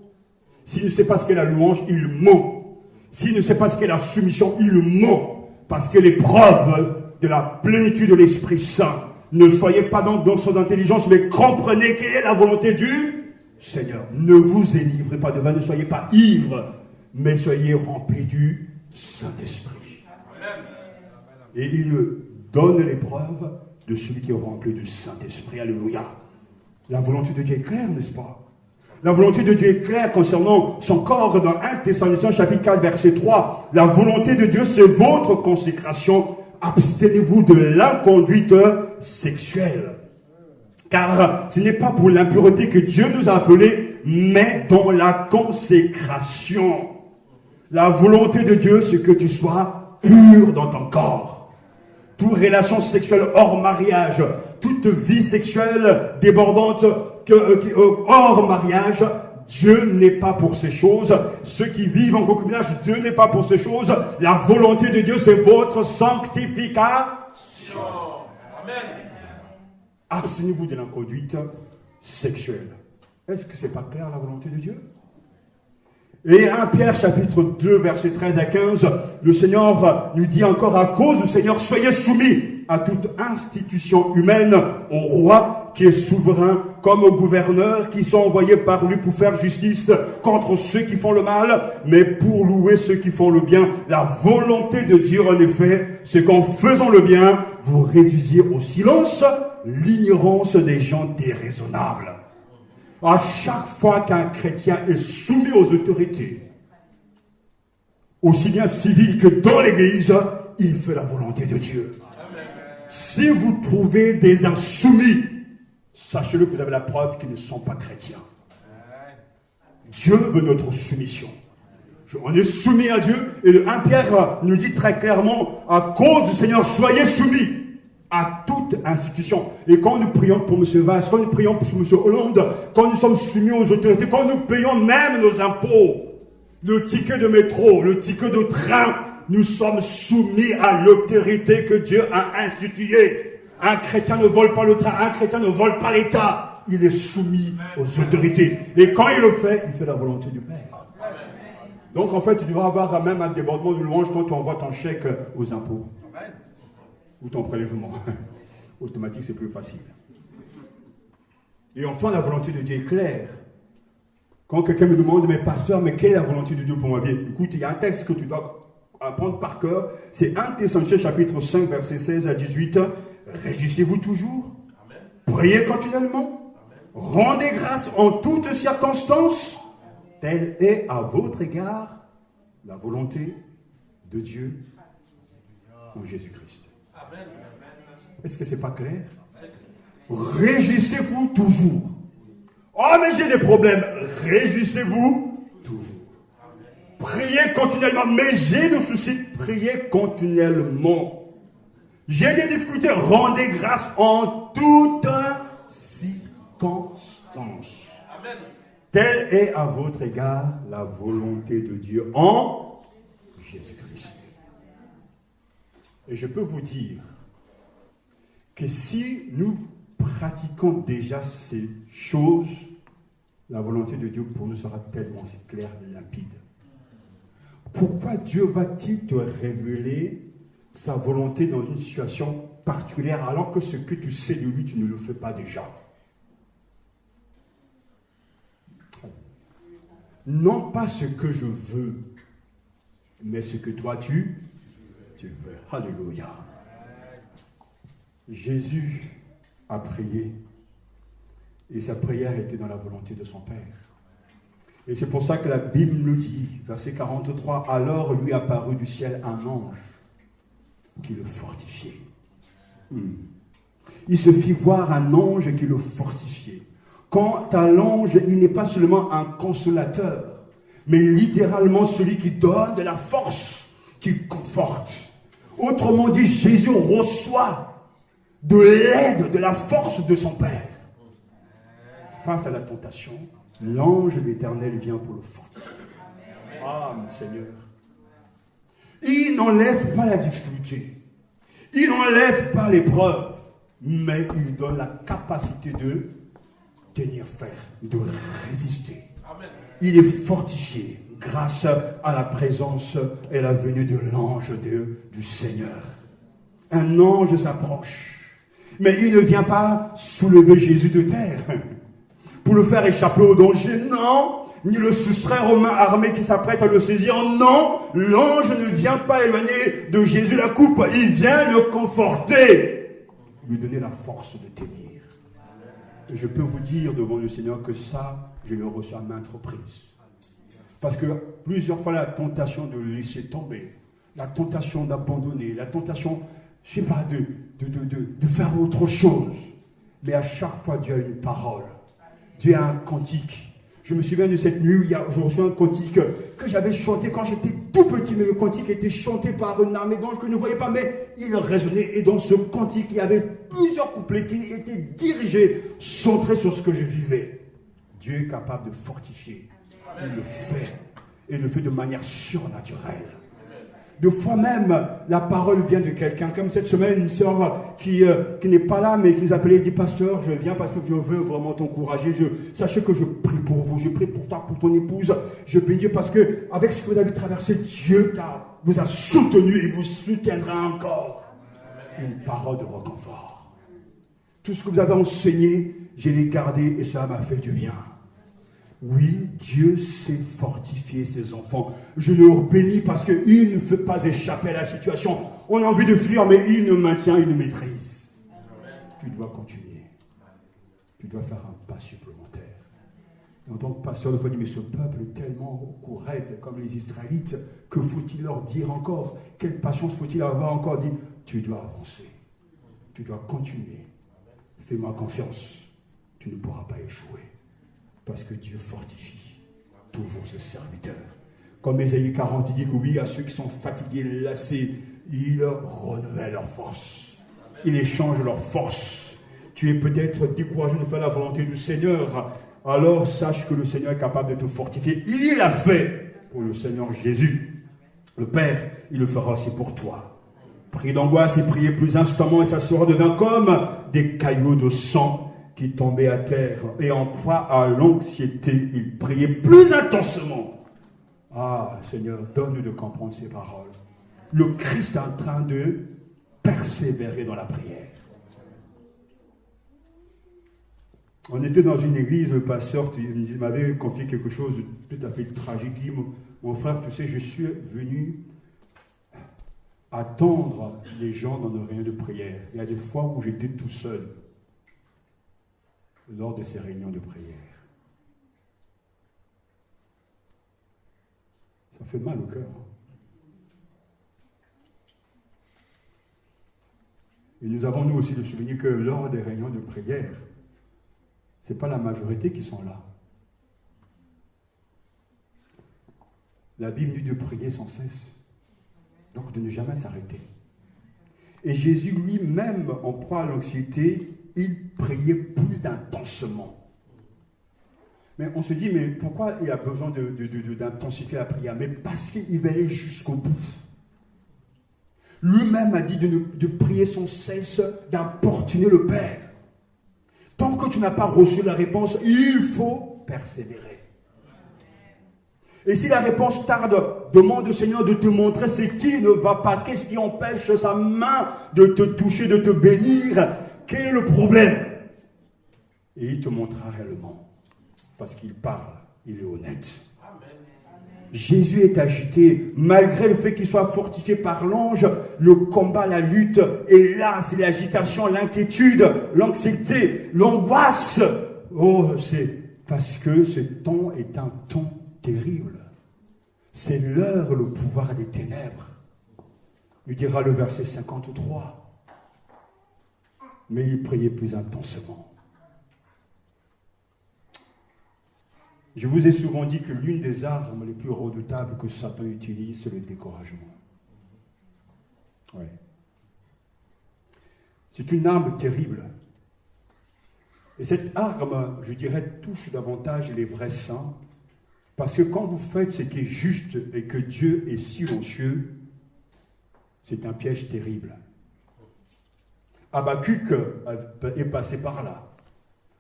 S'il ne sait pas ce qu'est la louange, il ment. S'il ne sait pas ce qu'est la soumission, il ment. Parce que les preuves de la plénitude de l'Esprit Saint Ne soyez pas dans son intelligence, mais comprenez quelle est la volonté du Seigneur. Ne vous énivrez pas de vin, ne soyez pas ivres, mais soyez remplis du Saint-Esprit. Et il donne l'épreuve de celui qui est rempli du Saint-Esprit. Alléluia. La volonté de Dieu est claire, n'est-ce pas? La volonté de Dieu est claire concernant son corps dans 1 Thessaloniciens chapitre 4 verset 3. La volonté de Dieu, c'est votre consécration. Abstenez-vous de l'inconduite sexuelle. Car ce n'est pas pour l'impureté que Dieu nous a appelés, mais dans la consécration. La volonté de Dieu, c'est que tu sois pur dans ton corps. Toute relation sexuelle hors mariage, toute vie sexuelle débordante hors mariage, Dieu n'est pas pour ces choses. Ceux qui vivent en concubinage, Dieu n'est pas pour ces choses. La volonté de Dieu, c'est votre sanctification. Amen. Abstenez-vous de l'inconduite sexuelle. Est-ce que c'est pas clair la volonté de Dieu? Et 1 Pierre chapitre 2 versets 13 à 15, le Seigneur nous dit encore: à cause du Seigneur, soyez soumis à toute institution humaine, au roi qui est souverain, comme aux gouverneurs qui sont envoyés par lui pour faire justice contre ceux qui font le mal, mais pour louer ceux qui font le bien. La volonté de Dieu, en effet, c'est qu'en faisant le bien, vous réduisiez au silence l'ignorance des gens déraisonnables. À chaque fois qu'un chrétien est soumis aux autorités, aussi bien civiles que dans l'église, il fait la volonté de Dieu. Amen. Si vous trouvez des insoumis, sachez-le que vous avez la preuve qu'ils ne sont pas chrétiens. Dieu veut notre soumission. On est soumis à Dieu, et le 1 Pierre nous dit très clairement: à cause du Seigneur, soyez soumis à toute institution. Et quand nous prions pour M. Vasse, quand nous prions pour M. Hollande, quand nous sommes soumis aux autorités, quand nous payons même nos impôts, le ticket de métro, le ticket de train, nous sommes soumis à l'autorité que Dieu a instituée. Un chrétien ne vole pas le train, un chrétien ne vole pas l'État. Il est soumis aux autorités. Et quand il le fait, il fait la volonté du Père. Donc en fait, tu devras avoir même un débordement de louange quand tu envoies ton chèque aux impôts. Ou ton prélèvement. Automatique, c'est plus facile. Et enfin, la volonté de Dieu est claire. Quand quelqu'un me demande: mais pasteur, mais quelle est la volonté de Dieu pour ma vie? Écoute, il y a un texte que tu dois apprendre par cœur. C'est 1 Thessaloniciens chapitre 5, verset 16 à 18. Réjouissez-vous toujours. Amen. Priez continuellement. Amen. Rendez grâce en toutes circonstances. Telle est à votre égard la volonté de Dieu en Jésus-Christ. Est-ce que c'est pas clair? Réjouissez-vous toujours. Oh, mais j'ai des problèmes. Réjouissez-vous toujours. Priez continuellement. Mais j'ai des soucis. Priez continuellement. J'ai des difficultés. Rendez grâce en toutes circonstances. Amen. Telle est à votre égard la volonté de Dieu en Jésus-Christ. Et je peux vous dire que si nous pratiquons déjà ces choses, la volonté de Dieu pour nous sera tellement claire et limpide. Pourquoi Dieu va-t-il te révéler sa volonté dans une situation particulière alors que ce que tu sais de lui, tu ne le fais pas déjà? Non pas ce que je veux, mais ce que toi tu veux. Alléluia. Jésus a prié et sa prière était dans la volonté de son Père. Et c'est pour ça que la Bible nous dit, verset 43, alors lui apparut du ciel un ange qui le fortifiait. Il se fit voir un ange qui le fortifiait. Quant à l'ange, il n'est pas seulement un consolateur, mais littéralement celui qui donne de la force, qui conforte. Autrement dit, Jésus reçoit de l'aide, de la force de son Père. Face à la tentation, l'ange de l'Éternel vient pour le fortifier. Ah, mon Seigneur. Il n'enlève pas la difficulté. Il n'enlève pas l'épreuve. Mais il donne la capacité de tenir ferme, de résister. Amen. Il est fortifié grâce à la présence et la venue de l'ange du Seigneur. Un ange s'approche. Mais il ne vient pas soulever Jésus de terre pour le faire échapper au danger, non, ni le soustraire aux mains armées qui s'apprêtent à le saisir, non, l'ange ne vient pas éloigner de Jésus la coupe, il vient le conforter, lui donner la force de tenir. Et je peux vous dire devant le Seigneur que ça, je le reçois à maintes reprises. Parce que plusieurs fois, la tentation de laisser tomber, la tentation d'abandonner, la tentation, je ne sais pas, de faire autre chose. Mais à chaque fois, Dieu a une parole. Dieu a un cantique. Je me souviens de cette nuit où je reçois un cantique que j'avais chanté quand j'étais tout petit. Mais le cantique était chanté par une armée d'anges que je ne voyais pas. Mais il résonnait. Et dans ce cantique, il y avait plusieurs couplets qui étaient dirigés, centrés sur ce que je vivais. Dieu est capable de fortifier. Il le fait. Et il le fait de manière surnaturelle. De fois même, la parole vient de quelqu'un. Comme cette semaine, une sœur qui n'est pas là, mais qui nous appelait et dit, pasteur, je viens parce que je veux vraiment t'encourager. Sachez que je prie pour vous. Je prie pour toi, pour ton épouse. Je prie Dieu parce que, avec ce que vous avez traversé, Dieu vous a soutenu et vous soutiendra encore. Une parole de réconfort. Tout ce que vous avez enseigné, je l'ai gardé et cela m'a fait du bien. Oui, Dieu sait fortifier ses enfants. Je le bénis parce qu'il ne fait pas échapper à la situation. On a envie de fuir, mais il nous maintient, il nous maîtrise. Tu dois continuer. Tu dois faire un pas supplémentaire. Et en tant que pasteur, il faut dire, mais ce peuple est tellement raide comme les Israélites, que faut-il leur dire encore? Quelle patience faut-il avoir encore? Dit, tu dois avancer. Tu dois continuer. Fais-moi confiance. Tu ne pourras pas échouer. Parce que Dieu fortifie toujours ce serviteur. Comme Ésaïe 40, il dit que oui, à ceux qui sont fatigués, lassés, il renouvelle leur force. Il échange leur force. Tu es peut-être découragé de faire la volonté du Seigneur. Alors sache que le Seigneur est capable de te fortifier. Il l'a fait pour le Seigneur Jésus. Le Père, il le fera aussi pour toi. Priez d'angoisse et priez plus instamment et ça sera devint comme des caillots de sang qui tombait à terre et en proie à l'anxiété, il priait plus intensément. Ah, Seigneur, donne-nous de comprendre ces paroles. Le Christ est en train de persévérer dans la prière. On était dans une église, le pasteur m'avait confié quelque chose de tout à fait tragique. Il dit, mon frère, tu sais, je suis venu attendre les gens dans nos réunions de prière. Il y a des fois où j'étais tout seul lors de ces réunions de prière. Ça fait mal au cœur. Et nous avons nous aussi le souvenir que lors des réunions de prière, ce n'est pas la majorité qui sont là. La Bible dit de prier sans cesse. Donc de ne jamais s'arrêter. Et Jésus lui-même, en proie à l'anxiété, il priait plus intensément. Mais on se dit, mais pourquoi il a besoin d'intensifier la prière? Mais parce qu'il va aller jusqu'au bout. Lui-même a dit de prier sans cesse, d'importuner le Père. Tant que tu n'as pas reçu la réponse, il faut persévérer. Et si la réponse tarde, demande au Seigneur de te montrer ce qui ne va pas. Qu'est-ce qui empêche sa main de te toucher, de te bénir? Quel est le problème? Et il te montrera réellement. Parce qu'il parle, il est honnête. Jésus est agité, malgré le fait qu'il soit fortifié par l'ange, le combat, la lutte, et là, c'est l'agitation, l'inquiétude, l'anxiété, l'angoisse. Oh, c'est parce que ce temps est un temps terrible. C'est l'heure, le pouvoir des ténèbres. Lui dira le verset 53. Mais il priait plus intensément. Je vous ai souvent dit que l'une des armes les plus redoutables que Satan utilise, c'est le découragement. Oui. C'est une arme terrible. Et cette arme, je dirais, touche davantage les vrais saints, parce que quand vous faites ce qui est juste et que Dieu est silencieux, c'est un piège terrible. Habakkuk est passé par là.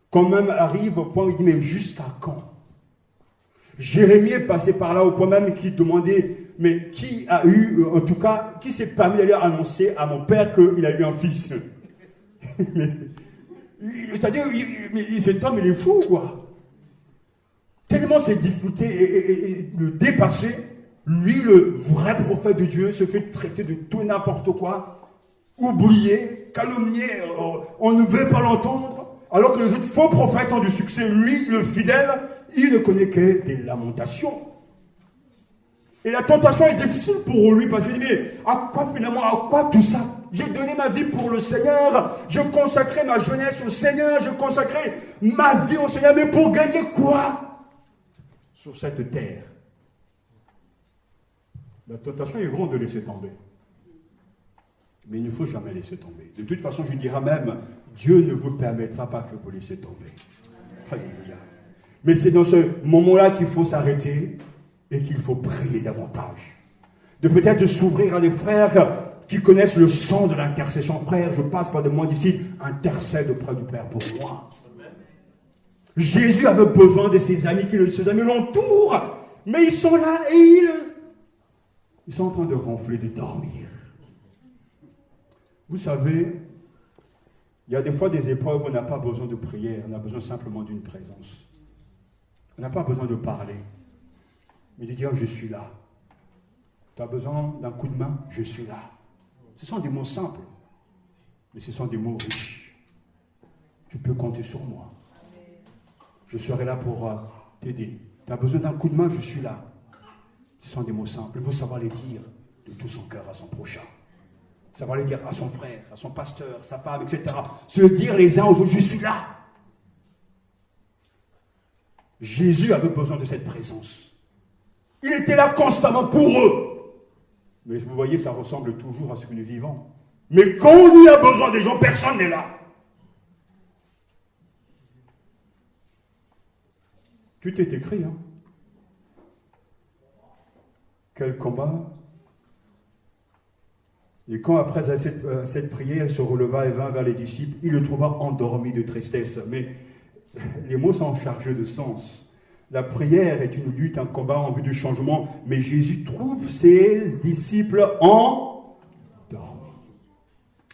Quand même arrive au point où il dit, mais jusqu'à quand? Jérémie est passé par là au point même qu'il demandait, mais qui a eu, en tout cas, qui s'est permis d'aller annoncer à mon père qu'il a eu un fils? C'est-à-dire, cet homme, il est fou, quoi. Tellement ces difficultés le dépasser, lui, le vrai prophète de Dieu, se fait traiter de tout et n'importe quoi, oublié, calomnié, on ne veut pas l'entendre, alors que les autres faux prophètes ont du succès. Lui, le fidèle, il ne connaît que des lamentations. Et la tentation est difficile pour lui, parce qu'il dit, mais à quoi finalement, à quoi tout ça? J'ai donné ma vie pour le Seigneur, je consacrais ma jeunesse au Seigneur, je consacrais ma vie au Seigneur, mais pour gagner quoi sur cette terre? La tentation est grande de laisser tomber. Mais il ne faut jamais laisser tomber. De toute façon, je dirais même, Dieu ne vous permettra pas que vous laissiez tomber. Alléluia. Mais c'est dans ce moment-là qu'il faut s'arrêter et qu'il faut prier davantage. De peut-être s'ouvrir à des frères qui connaissent le sang de l'intercession. Frère, je passe par des moments difficiles, intercède auprès du Père pour moi. Jésus avait besoin de ses amis, ses amis l'entourent, mais ils sont là et ils sont en train de ronfler, de dormir. Vous savez, il y a des fois des épreuves où on n'a pas besoin de prière, on a besoin simplement d'une présence. On n'a pas besoin de parler, mais de dire je suis là. Tu as besoin d'un coup de main, je suis là. Ce sont des mots simples, mais ce sont des mots riches. Tu peux compter sur moi. Je serai là pour t'aider. Tu as besoin d'un coup de main, je suis là. Ce sont des mots simples. Il faut savoir les dire de tout son cœur à son prochain. Savoir les dire à son frère, à son pasteur, sa femme, etc. Se dire les uns aux autres, je suis là. Jésus avait besoin de cette présence. Il était là constamment pour eux. Mais vous voyez, ça ressemble toujours à ce que nous vivons. Mais quand on lui a besoin des gens, personne n'est là. Tout est écrit, hein. Quel combat. Et quand après cette prière, il se releva et vint vers les disciples, il le trouva endormi de tristesse. Mais les mots sont chargés de sens. La prière est une lutte, un combat en vue du changement, mais Jésus trouve ses disciples endormis.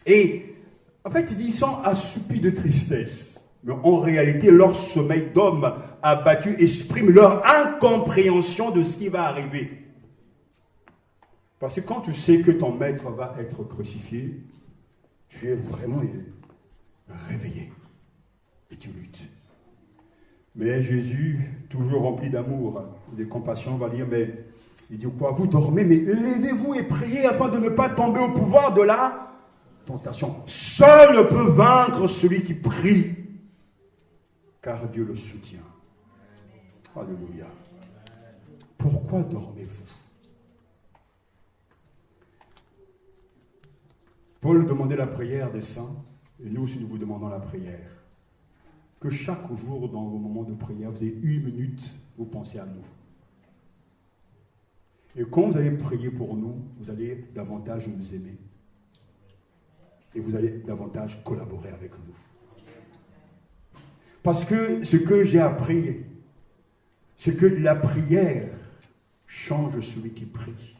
Et en fait, ils sont assoupis de tristesse. Mais en réalité, leur sommeil d'homme abattu exprime leur incompréhension de ce qui va arriver. Parce que quand tu sais que ton maître va être crucifié, tu es vraiment réveillé et tu luttes. Mais Jésus, toujours rempli d'amour et de compassion, va dire, mais il dit quoi? Vous dormez, mais levez-vous et priez afin de ne pas tomber au pouvoir de la tentation. Seul peut vaincre celui qui prie, car Dieu le soutient. Alléluia. Pourquoi dormez-vous? Paul demandait la prière des saints, et nous aussi nous vous demandons la prière. Que chaque jour, dans vos moments de prière, vous ayez 1 minute, vous pensez à nous. Et quand vous allez prier pour nous, vous allez davantage nous aimer. Et vous allez davantage collaborer avec nous. Parce que ce que j'ai appris, c'est que la prière change celui qui prie.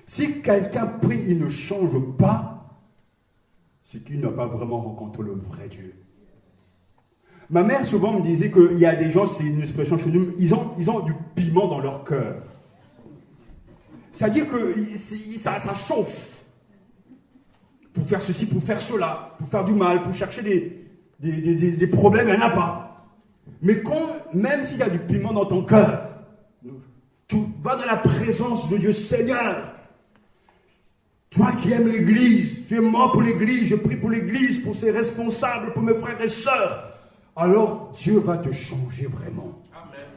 Si quelqu'un prie, il ne change pas, c'est qu'il n'a pas vraiment rencontré le vrai Dieu. Ma mère souvent me disait qu'il y a des gens, c'est une expression chez nous, ils ont du piment dans leur cœur. C'est-à-dire que ça chauffe. Pour faire ceci, pour faire cela, pour faire du mal, pour chercher des problèmes, il n'y en a pas. Mais même s'il y a du piment dans ton cœur, tu vas dans la présence de Dieu, Seigneur. Toi qui aimes l'Église, tu es mort pour l'Église, je prie pour l'Église, pour ses responsables, pour mes frères et sœurs. Alors Dieu va te changer vraiment. Amen.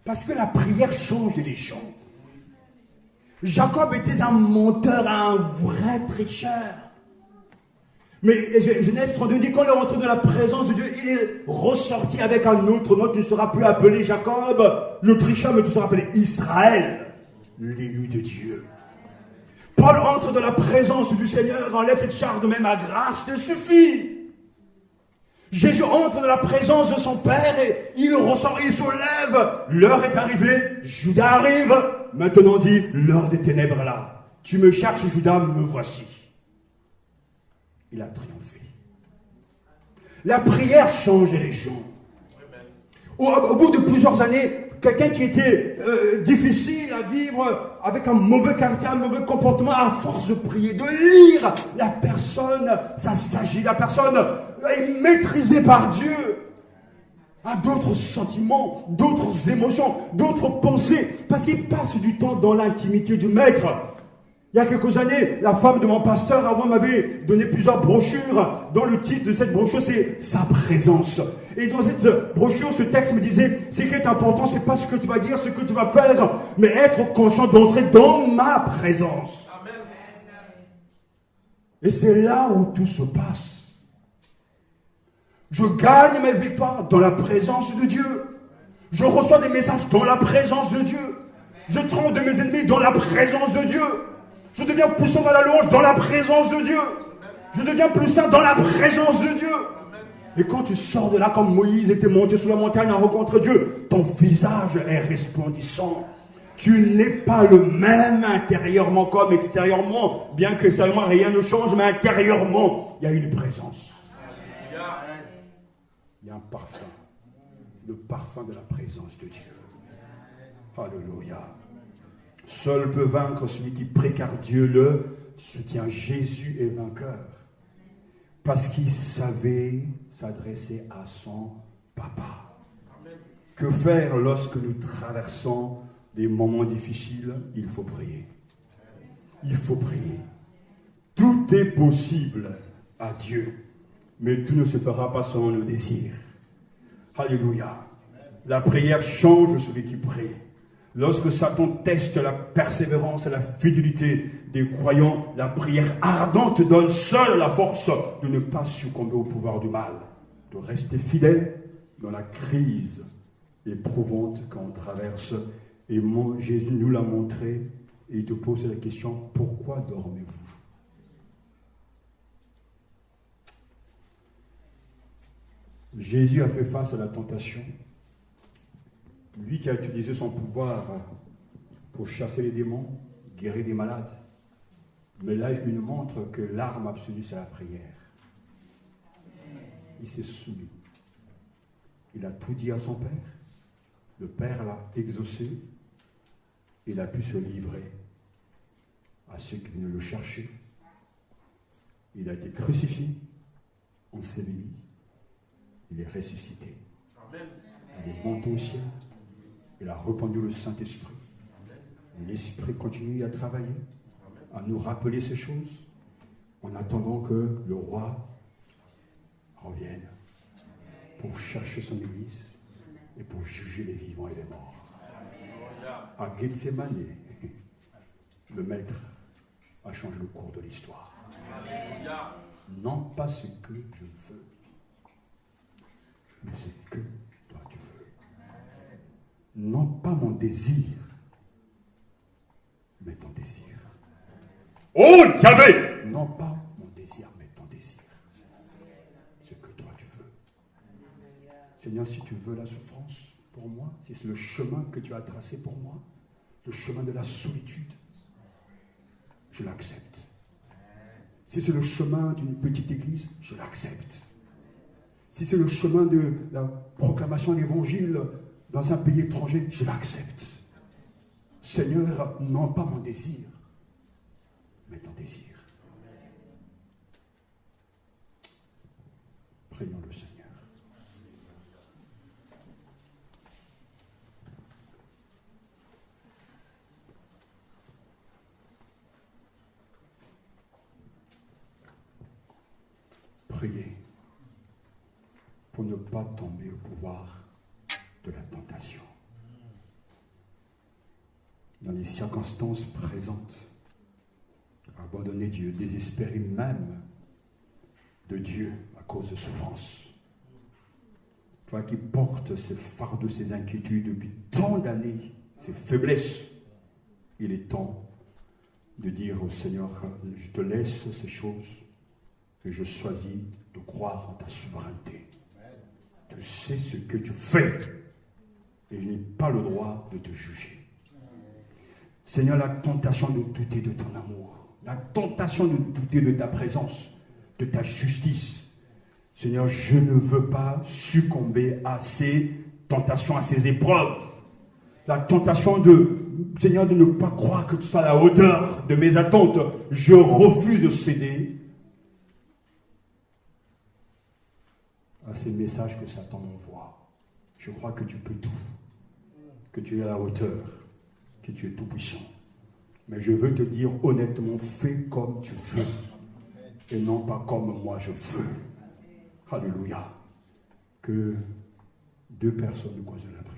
Parce que la prière change les gens. Jacob était un menteur, un vrai tricheur. Mais Genèse 32 dit quand il est rentré dans la présence de Dieu, il est ressorti avec un autre nom. Tu ne seras plus appelé Jacob, le tricheur, mais tu seras appelé Israël, l'élu de Dieu. Paul entre dans la présence du Seigneur, enlève cette charge de même à grâce, te suffit. Jésus entre dans la présence de son Père et il ressort, il se lève. L'heure est arrivée, Judas arrive. Maintenant dit, l'heure des ténèbres est là. Tu me cherches, Judas, me voici. il a triomphé. La prière change les gens. Au bout de plusieurs années, quelqu'un qui était difficile à vivre, avec un mauvais caractère, un mauvais comportement, à force de prier, de lire, la personne, ça s'agit, la personne est maîtrisée par Dieu, a d'autres sentiments, d'autres émotions, d'autres pensées, parce qu'il passe du temps dans l'intimité du Maître. Il y a quelques années, la femme de mon pasteur avant m'avait donné plusieurs brochures. Dans le titre de cette brochure, c'est sa présence. Et dans cette brochure, ce texte me disait, ce qui est important, c'est pas ce que tu vas dire, ce que tu vas faire, mais être conscient d'entrer dans ma présence. Amen. Et c'est là où tout se passe. Je gagne mes victoires dans la présence de Dieu. Je reçois des messages dans la présence de Dieu. Je tremble de mes ennemis dans la présence de Dieu. Je deviens puissant dans la louange dans la présence de Dieu. Je deviens plus saint dans la présence de Dieu. Et quand tu sors de là comme Moïse était monté sur la montagne à rencontrer Dieu, ton visage est resplendissant. Tu n'es pas le même intérieurement comme extérieurement, bien que extérieurement rien ne change, mais intérieurement, il y a une présence. Il y a un parfum, le parfum de la présence de Dieu. Alléluia. Seul peut vaincre celui qui prie, car Dieu le soutient. Jésus est vainqueur parce qu'il savait s'adresser à son papa. Que faire lorsque nous traversons des moments difficiles? Il faut prier. Il faut prier. Tout est possible à Dieu, mais tout ne se fera pas selon nos désirs. Alléluia. La prière change celui qui prie. Lorsque Satan teste la persévérance et la fidélité des croyants, la prière ardente donne seule la force de ne pas succomber au pouvoir du mal, de rester fidèle dans la crise éprouvante qu'on traverse. Et Jésus nous l'a montré et il te pose la question, pourquoi dormez-vous? Jésus a fait face à la tentation. Lui qui a utilisé son pouvoir pour chasser les démons, guérir des malades. Mais là, il nous montre que l'arme absolue, c'est la prière. Il s'est soumis. Il a tout dit à son Père. Le Père l'a exaucé. Il a pu se livrer à ceux qui venaient le chercher. Il a été crucifié, enseveli. Il est ressuscité. Il est monté au ciel. Il a répandu le Saint-Esprit. L'Esprit continue à travailler, à nous rappeler ces choses, en attendant que le roi revienne pour chercher son Église et pour juger les vivants et les morts. À Gethsémani, le Maître a changé le cours de l'histoire. Non pas ce que je veux, mais ce que toi tu veux. Non pas mon désir, mais ton désir. Oh, Yahvé! Non pas mon désir, mais ton désir. Ce que toi tu veux. Seigneur, si tu veux la souffrance pour moi, si c'est le chemin que tu as tracé pour moi, le chemin de la solitude, je l'accepte. Si c'est le chemin d'une petite église, je l'accepte. Si c'est le chemin de la proclamation de l'évangile dans un pays étranger, je l'accepte. Seigneur, non pas mon désir, mais ton désir. Prions le Seigneur. Priez pour ne pas tomber au pouvoir de la tentation. Dans les circonstances présentes, abandonner Dieu, désespérer même de Dieu à cause de souffrances. Toi qui portes ces fardeaux, ces inquiétudes depuis tant d'années, ces faiblesses, il est temps de dire au Seigneur, je te laisse ces choses et je choisis de croire en ta souveraineté. Tu sais ce que tu fais et je n'ai pas le droit de te juger. Seigneur, la tentation de douter de ton amour, la tentation de douter de ta présence, de ta justice. Seigneur, je ne veux pas succomber à ces tentations, à ces épreuves. La tentation Seigneur, de ne pas croire que tu sois à la hauteur de mes attentes. Je refuse de céder à ces messages que Satan m'envoie. Je crois que tu peux tout, que tu es à la hauteur, que tu es tout puissant. Mais je veux te dire honnêtement, fais comme tu veux et non pas comme moi je veux. Alléluia. Que deux personnes nous causent la prière.